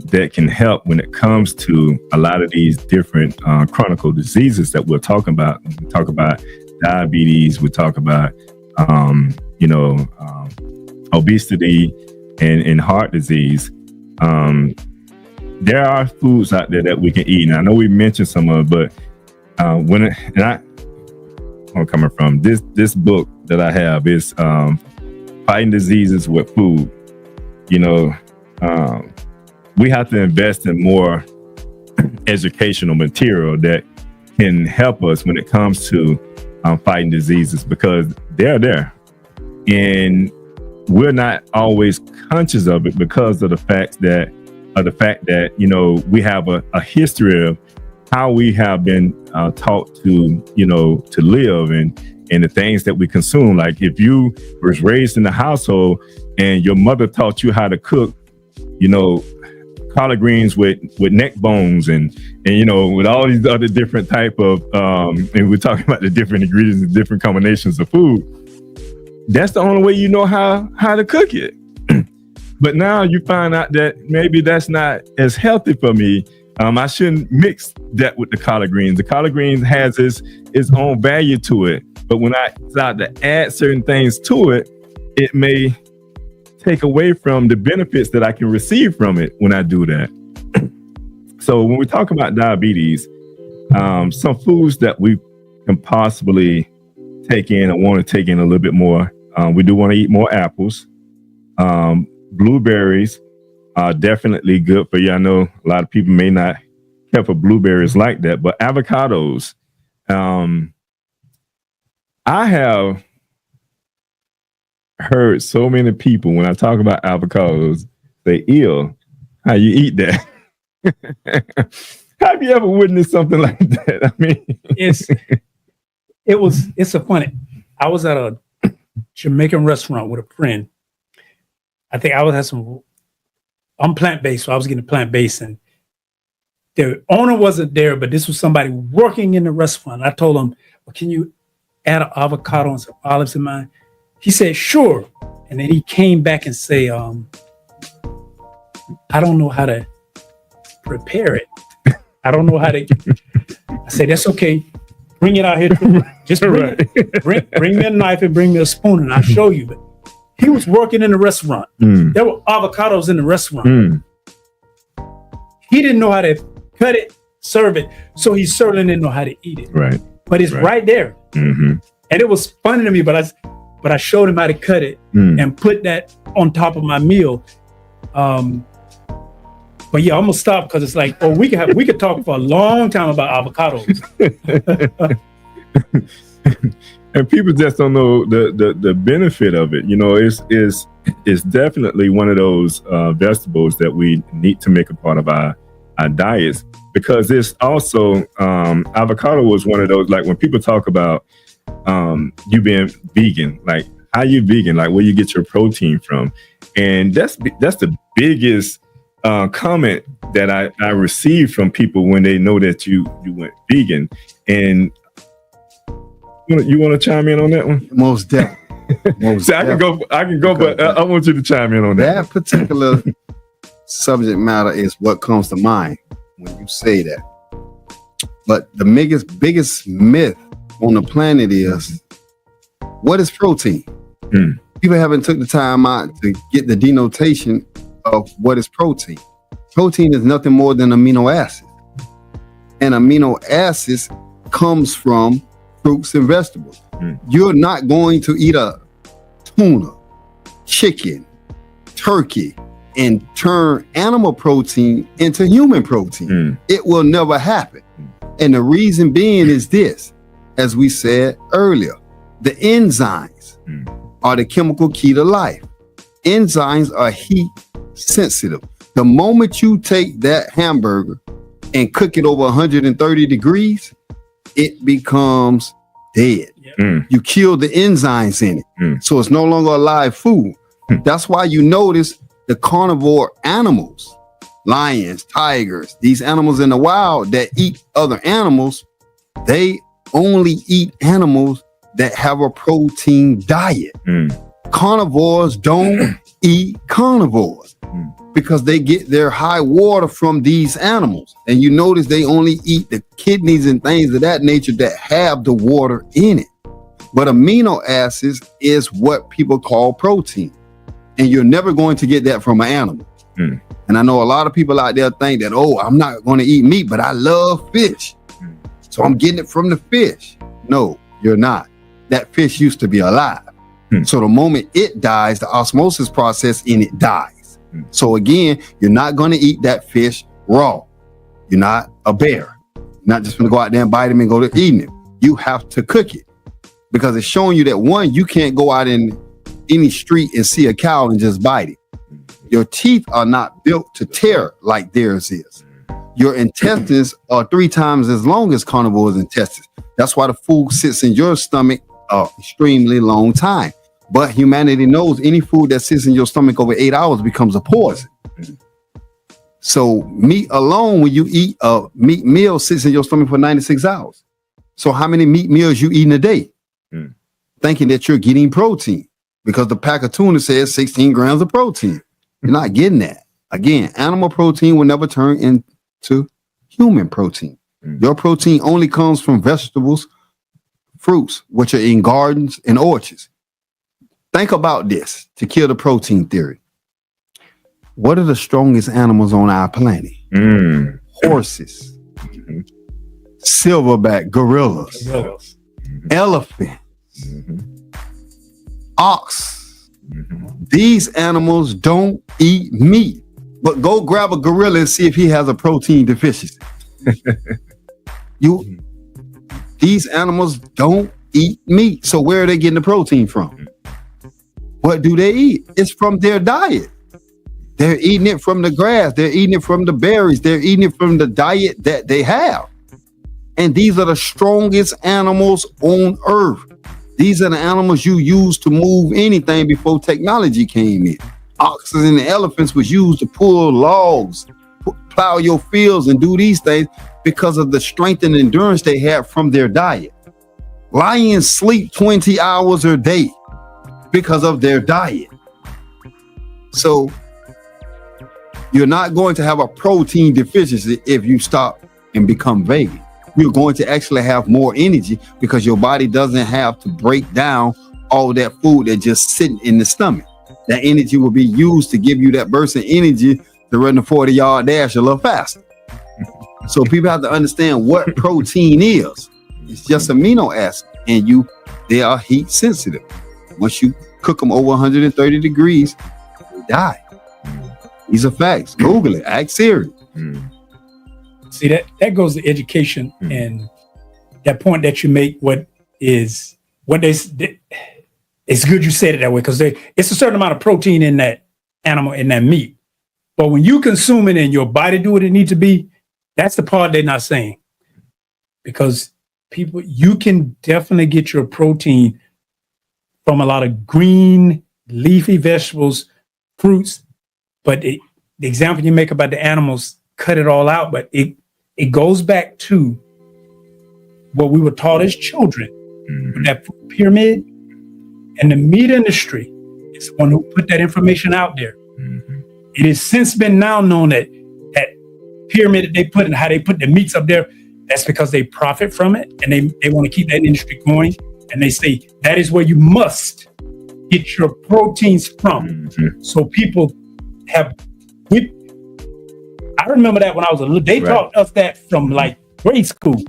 that can help when it comes to a lot of these different chronic diseases that we're talking about. We talk about diabetes, we talk about obesity and heart disease. There are foods out there that we can eat. And I know we mentioned some of it, but where I'm coming from, this book that I have is Fighting Diseases with Food. We have to invest in more educational material that can help us when it comes to fighting diseases, because they're there and we're not always conscious of it because of the fact that we have a history of how we have been taught to live and the things that we consume. Like if you was raised in a household and your mother taught you how to cook, collard greens with neck bones and with all these other different type of and we're talking about the different ingredients and different combinations of food, that's the only way you know how to cook it. But now you find out that maybe that's not as healthy for me. I shouldn't mix that with the collard greens. The collard greens has its own value to it, but when I start to add certain things to it, it may take away from the benefits that I can receive from it when I do that. So when we talk about diabetes, some foods that we can possibly take in and want to take in a little bit more, we do want to eat more apples. Blueberries are definitely good for you. I know a lot of people may not care for blueberries like that, but avocados. I have heard so many people when I talk about avocados say, "Ew, how you eat that?" Have you ever witnessed something like that? I mean, it's a funny. I was at a Jamaican restaurant with a friend. I think I was had some. I'm plant-based, so I was getting plant-based, and the owner wasn't there, but this was somebody working in the restaurant. I told him, "Well, can you add an avocado and some olives in mine?" He said, "Sure." And then he came back and say, "I don't know how to prepare it. I don't know how to." I said, "That's okay. Bring it out here. Just bring me a knife and bring me a spoon, and I'll show you." But he was working in the restaurant. There were avocados in the restaurant. He didn't know how to cut it, serve it, so he certainly didn't know how to eat it. Right. But it's right there. And it was funny to me, but I showed him how to cut it and put that on top of my meal. But yeah, I'm gonna stop because it's like, we could talk for a long time about avocados. And people just don't know the benefit of it. It's definitely one of those vegetables that we need to make a part of our diets, because it's also avocado was one of those, like when people talk about you being vegan, like how you vegan, like where you get your protein from, and that's the biggest comment that I receive from people when they know that you went vegan. And you want to chime in on that one? Most definitely. See, I can go, but I want you to chime in on that. That particular subject matter is what comes to mind when you say that. But the biggest myth on the planet is, what is protein? people haven't took the time out to get the denotation of what is protein. Protein is nothing more than amino acids. And amino acids comes from fruits and vegetables. You're not going to eat a tuna, chicken, turkey, and turn animal protein into human protein. It will never happen. And the reason being is this, as we said earlier, the enzymes are the chemical key to life. Enzymes are heat sensitive. The moment you take that hamburger and cook it over 130 degrees, it becomes dead. You kill the enzymes in it. So it's no longer a live food. That's why you notice the carnivore animals, lions, tigers, these animals in the wild that eat other animals, they only eat animals that have a protein diet. Carnivores don't eat carnivores because they get their high water from these animals. And you notice they only eat the kidneys and things of that nature that have the water in it. But amino acids is what people call protein. And you're never going to get that from an animal. And I know a lot of people out there think that, oh, I'm not going to eat meat, but I love fish. So I'm getting it from the fish. No, you're not. That fish used to be alive. So the moment it dies, the osmosis process in it dies. So again, you're not going to eat that fish raw. You're not a bear. You're not just going to go out there and bite him and go to eating it. You have to cook it because it's showing you that one, you can't go out in any street and see a cow and just bite it. Your teeth are not built to tear like theirs is. Your intestines are 3 times as long as carnivores' intestines. That's why the food sits in your stomach an extremely long time. But humanity knows any food that sits in your stomach over 8 hours becomes a poison. So meat alone, when you eat a meat meal, sits in your stomach for 96 hours. So how many meat meals you eat in a day? Thinking that you're getting protein because the pack of tuna says 16 grams of protein. You're not getting that. Again, animal protein will never turn into human protein. Your protein only comes from vegetables, fruits, which are in gardens and orchards. Think about this to kill the protein theory. What are the strongest animals on our planet? Horses, silverback gorillas, elephants, ox. These animals don't eat meat, but go grab a gorilla and see if he has a protein deficiency. These animals don't eat meat. So where are they getting the protein from? What do they eat? It's from their diet. They're eating it from the grass. They're eating it from the berries. They're eating it from the diet that they have. And these are the strongest animals on earth. These are the animals you use to move anything before technology came in. Oxen and elephants was used to pull logs, plow your fields and do these things because of the strength and endurance they had from their diet. Lions sleep 20 hours a day because of their diet. So you're not going to have a protein deficiency if you stop and become vegan. You're going to actually have more energy because your body doesn't have to break down all that food that's just sitting in the stomach. That energy will be used to give you that burst of energy to run the 40-yard dash a little faster. So people have to understand what protein is. It's just amino acid, and they are heat sensitive. Once you cook them over 130 degrees, they die. These are facts. Google it. Ask Siri. See, that goes to education and that point that you make. It's good you said it that way because it's a certain amount of protein in that animal, in that meat. But when you consume it and your body do what it needs to be, that's the part they're not saying. Because you can definitely get your protein from a lot of green, leafy vegetables, fruits. But the example you make about the animals, cut it all out, but it goes back to what we were taught as children, with that food pyramid, and the meat industry is the one who put that information out there. It has since been now known that pyramid that they put and how they put the meats up there, that's because they profit from it and they want to keep that industry going. And they say that is where you must get your proteins from. So people have, I remember that when I was a little, they taught us that from like grade school,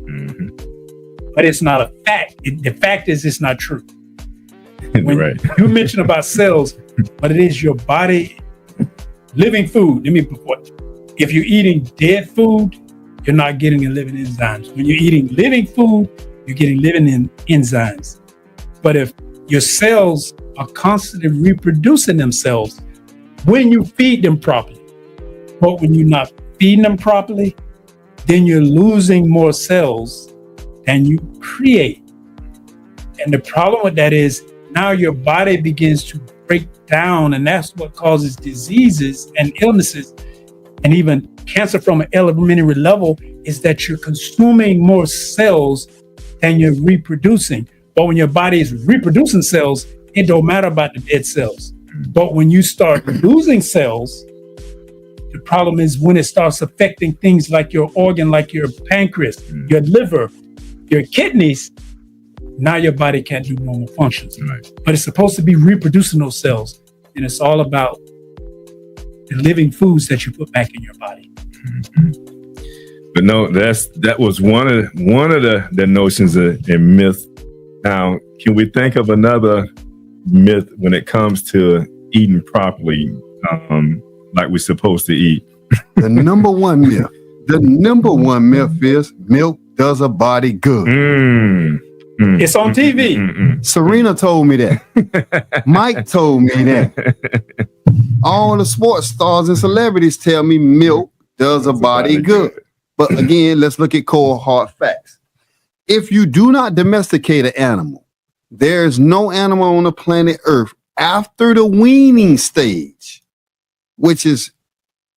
but it's not a fact. The fact is it's not true. When you mention about cells, but it is your body, living food. If you're eating dead food, you're not getting the living enzymes. When you're eating living food, you're getting living enzymes. But if your cells are constantly reproducing themselves when you feed them properly, but when you're not feeding them properly, then you're losing more cells than you create. And the problem with that is now your body begins to break down, and that's what causes diseases and illnesses, and even cancer from an elementary level, is that you're consuming more cells than you're reproducing. But when your body is reproducing cells, it don't matter about the dead cells. But when you start losing cells, the problem is when it starts affecting things like your organ, like your pancreas, your liver, your kidneys, now your body can't do normal functions. But it's supposed to be reproducing those cells. And it's all about the living foods that you put back in your body. But no, that was one of the notions and myth. Now, can we think of another myth when it comes to eating properly, like we're supposed to eat? The number one myth is milk does a body good. It's on TV. Serena told me that. Mike told me that. All the sports stars and celebrities tell me milk does a body good. But again, let's look at cold hard facts. If you do not domesticate an animal, there's no animal on the planet Earth after the weaning stage, which is,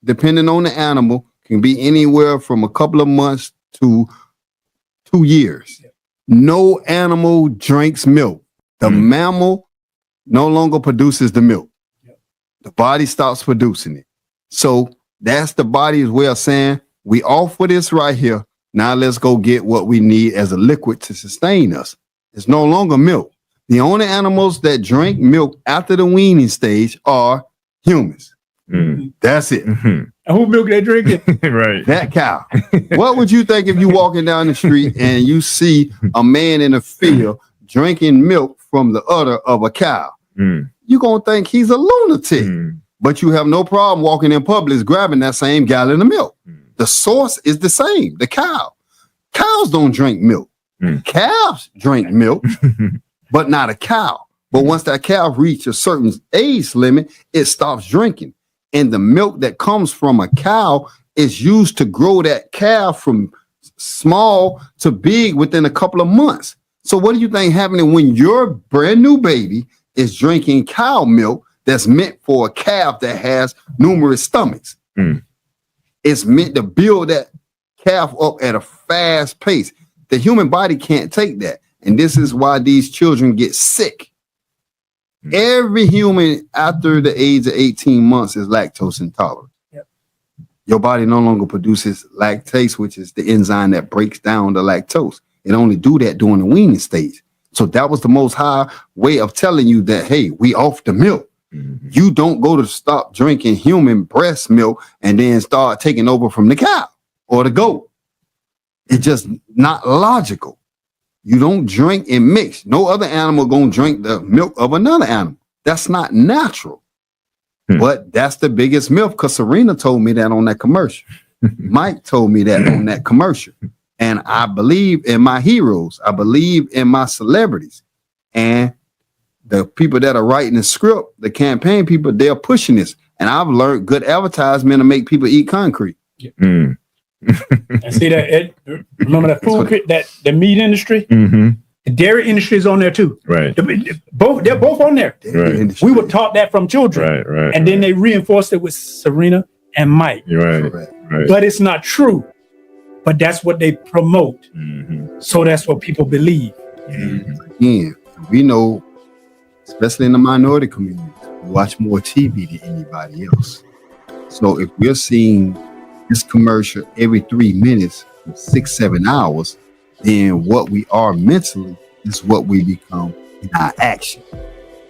depending on the animal, can be anywhere from a couple of months to 2 years. No animal drinks milk. The mammal no longer produces the milk. The body stops producing it. So that's the body's way of saying, we offer this right here. Now let's go get what we need as a liquid to sustain us. It's no longer milk. The only animals that drink milk after the weaning stage are humans. That's it. And who milk they drinking? Right. That cow. What would you think if you walking down the street and you see a man in a field drinking milk from the udder of a cow? You're going to think he's a lunatic. But you have no problem walking in Publix grabbing that same gallon of milk. The source is the same, the cow. Cows don't drink milk. Calves drink milk, but not a cow. But once that cow reaches a certain age limit, it stops drinking. And the milk that comes from a cow is used to grow that calf from small to big within a couple of months. So what do you think happening when your brand new baby is drinking cow milk that's meant for a calf that has numerous stomachs? It's meant to build that calf up at a fast pace. The human body can't take that. And this is why these children get sick. Every human after the age of 18 months is lactose intolerant. Your body no longer produces lactase, which is the enzyme that breaks down the lactose. It only do that during the weaning stage. So that was the Most High way of telling you that, hey, we off the milk. You don't go to stop drinking human breast milk and then start taking over from the cow or the goat. It's just not logical. You don't drink and mix. No other animal gonna drink the milk of another animal. That's not natural. But that's the biggest myth, because Serena told me that on that commercial. Mike told me that on that commercial. And I believe in my heroes. I believe in my celebrities. And the people that are writing the script, the campaign people, they're pushing this. And I've learned good advertisement to make people eat concrete. And see that, remember that food, that the meat industry, the dairy industry is on there too. Right. They're both on there. Right. We were taught that from children. Right. And then they reinforced it with Serena and Mike. Right. But it's not true. But that's what they promote. So that's what people believe. Again, we know, especially in the minority community, we watch more TV than anybody else. So if we're seeing this commercial every 3 minutes, 6-7 hours, then what we are mentally is what we become in our action.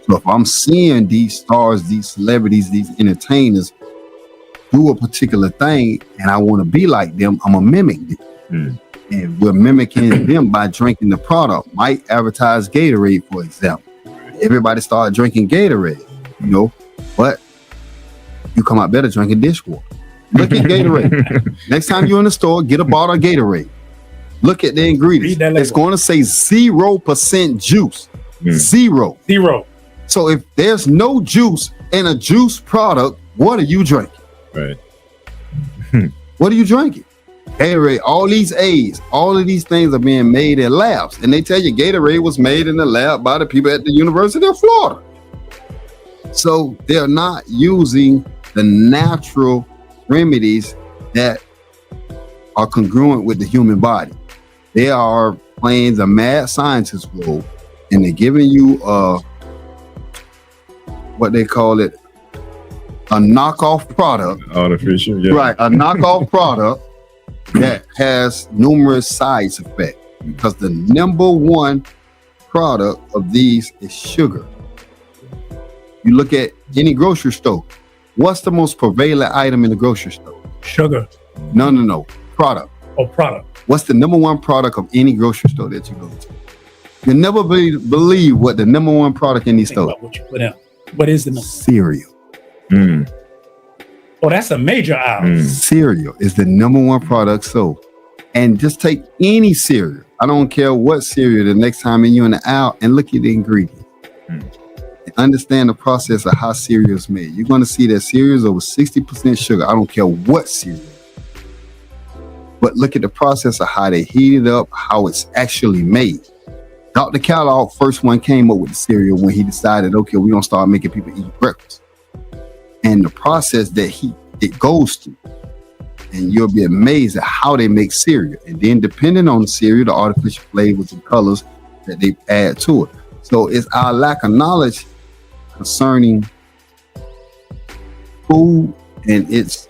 So if I'm seeing these stars, these celebrities, these entertainers do a particular thing and I want to be like them, I'm going to mimic them. And we're mimicking them by drinking the product. Might advertise Gatorade, for example. Everybody started drinking Gatorade, but you come out better drinking dishwater. Look at Gatorade. Next time you're in the store, get a bottle of Gatorade. Look at the ingredients. It's going to say 0% juice. Zero. So if there's no juice in a juice product, what are you drinking? Right. What are you drinking? Gatorade, all these A's, all of these things are being made in labs. And they tell you Gatorade was made in the lab by the people at the University of Florida. So they're not using the natural remedies that are congruent with the human body. They are playing the mad scientist role, and they're giving you what they call it, a knockoff product. Artificial, yeah. Right, a knockoff product that has numerous side effects, because the number one product of these is sugar. You look at any grocery store, what's the most prevalent item in the grocery store? Sugar. No. Product. Oh, product. What's the number one product of any grocery store that you go to? You never believe what the number one product in these stores. What you put out. What is the number? Cereal. Oh, that's a major aisle. Cereal is the number one product sold. And just take any cereal. I don't care what cereal, the next time you're in the aisle, and look at the ingredients. And understand the process of how cereal is made. You're going to see that cereal is over 60% sugar. I don't care what cereal. But look at the process of how they heat it up, how it's actually made. Dr. Kellogg, first one, came up with the cereal when he decided, okay, we're going to start making people eat breakfast. And the process that it goes through. And you'll be amazed at how they make cereal. And then depending on the cereal, the artificial flavors and colors that they add to it. So it's our lack of knowledge concerning food and its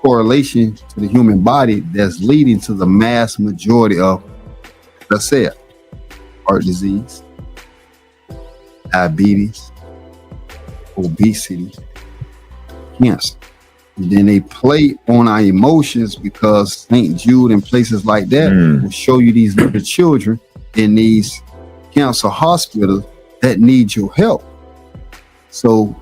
correlation to the human body that's leading to the mass majority of, let's say, heart disease, diabetes, obesity, cancer. And then they play on our emotions, because St. Jude and places like that will show you these little children in these cancer hospitals that need your help. So,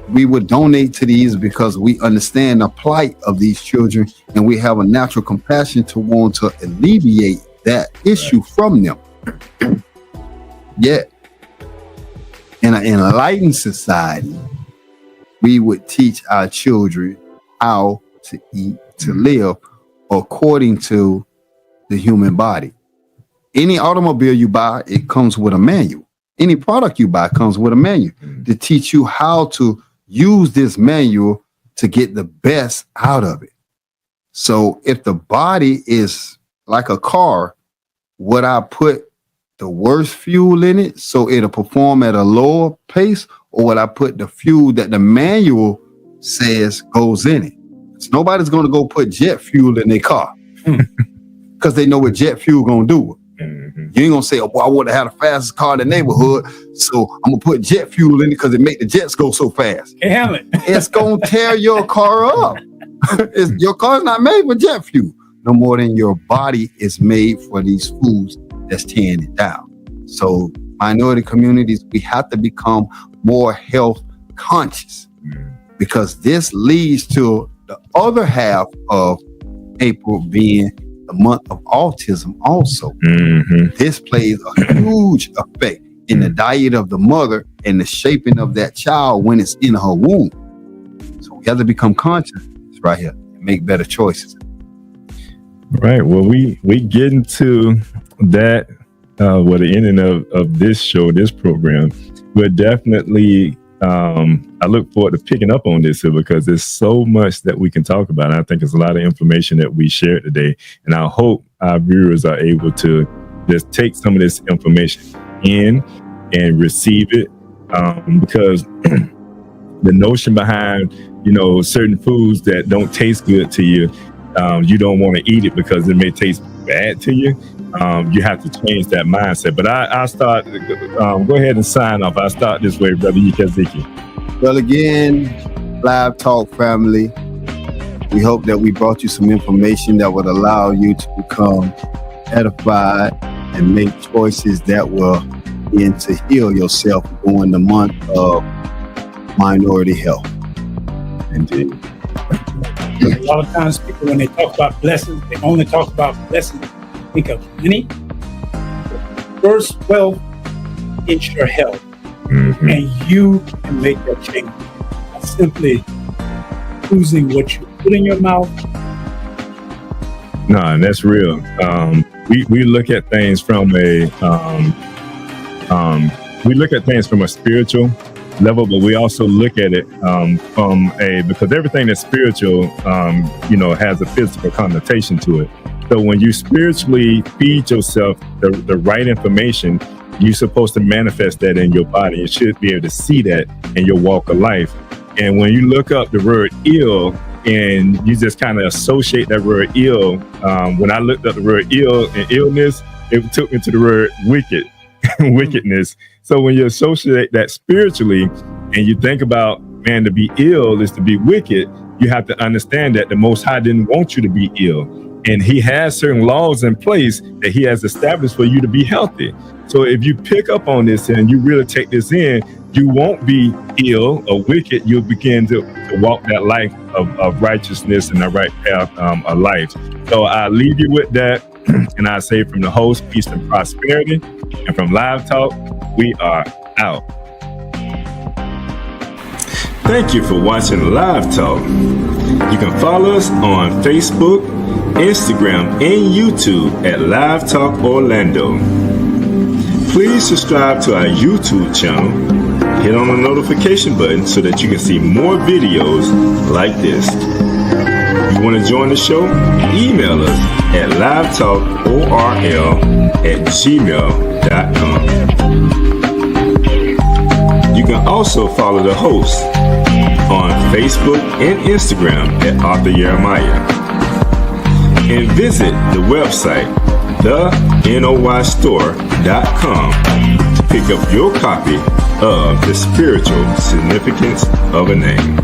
we would donate to these because we understand the plight of these children, and we have a natural compassion to want to alleviate that issue from them. Yet, in an enlightened society, we would teach our children how to eat, to live according to the human body. Any automobile you buy, it comes with a manual. Any product you buy comes with a manual to teach you how to use this manual to get the best out of it. So if the body is like a car, would I put the worst fuel in it so it'll perform at a lower pace, or would I put the fuel that the manual says goes in it? So nobody's going to go put jet fuel in their car because they know what jet fuel going to do. You ain't gonna say, oh, boy, I would have had the fastest car in the neighborhood, so I'm gonna put jet fuel in it because it make the jets go so fast. Can't handle it. It's gonna tear your car up. Your car's not made for jet fuel, no more than your body is made for these foods that's tearing it down. So minority communities, we have to become more health conscious, because this leads to the other half of April being the month of autism also. This plays a huge effect in the diet of the mother and the shaping of that child when it's in her womb. So we have to become conscious right here and make better choices. Right. Well, we get into that the ending of this show, this program. We're definitely I look forward to picking up on this here, because there's so much that we can talk about. And I think it's a lot of information that we shared today. And I hope our viewers are able to just take some of this information in and receive it, because the notion behind, certain foods that don't taste good to you, you don't want to eat it because it may taste bad to you. You have to change that mindset. But I start, go ahead and sign off. I start this way, Brother Yisrael-Scott. Well, again, Live Talk family, we hope that we brought you some information that would allow you to become edified and make choices that will begin to heal yourself during the month of minority health. Indeed. A lot of times people, when they talk about blessings, they only talk about blessings. Think of money. First wealth is your health. Mm-hmm. And you can make that change by simply choosing what you put in your mouth. No, and that's real. We look at things from a spiritual level, but we also look at it because everything that's spiritual, has a physical connotation to it. So when you spiritually feed yourself the right information, you're supposed to manifest that in your body. You should be able to see that in your walk of life. And when you look up the word ill and you just kind of associate that word ill, when I looked up the word ill and illness, it took me to the word wicked, wickedness. So when you associate that spiritually and you think about, man, to be ill is to be wicked, you have to understand that the Most High didn't want you to be ill. And he has certain laws in place that he has established for you to be healthy. So if you pick up on this and you really take this in, you won't be ill or wicked. You'll begin to walk that life of righteousness and the right path of life. So I leave you with that. And I say from the host, peace and prosperity. And from Live Talk, we are out. Thank you for watching Live Talk. You can follow us on Facebook, Instagram, and YouTube at Live Talk Orlando. Please subscribe to our YouTube channel. Hit on the notification button so that you can see more videos like this. You want to join the show? Email us at livetalkorl@gmail.com. You can also follow the host on Facebook and Instagram at Arthur Jeremiah. And visit the website, thenoystore.com, to pick up your copy of The Spiritual Significance of a Name.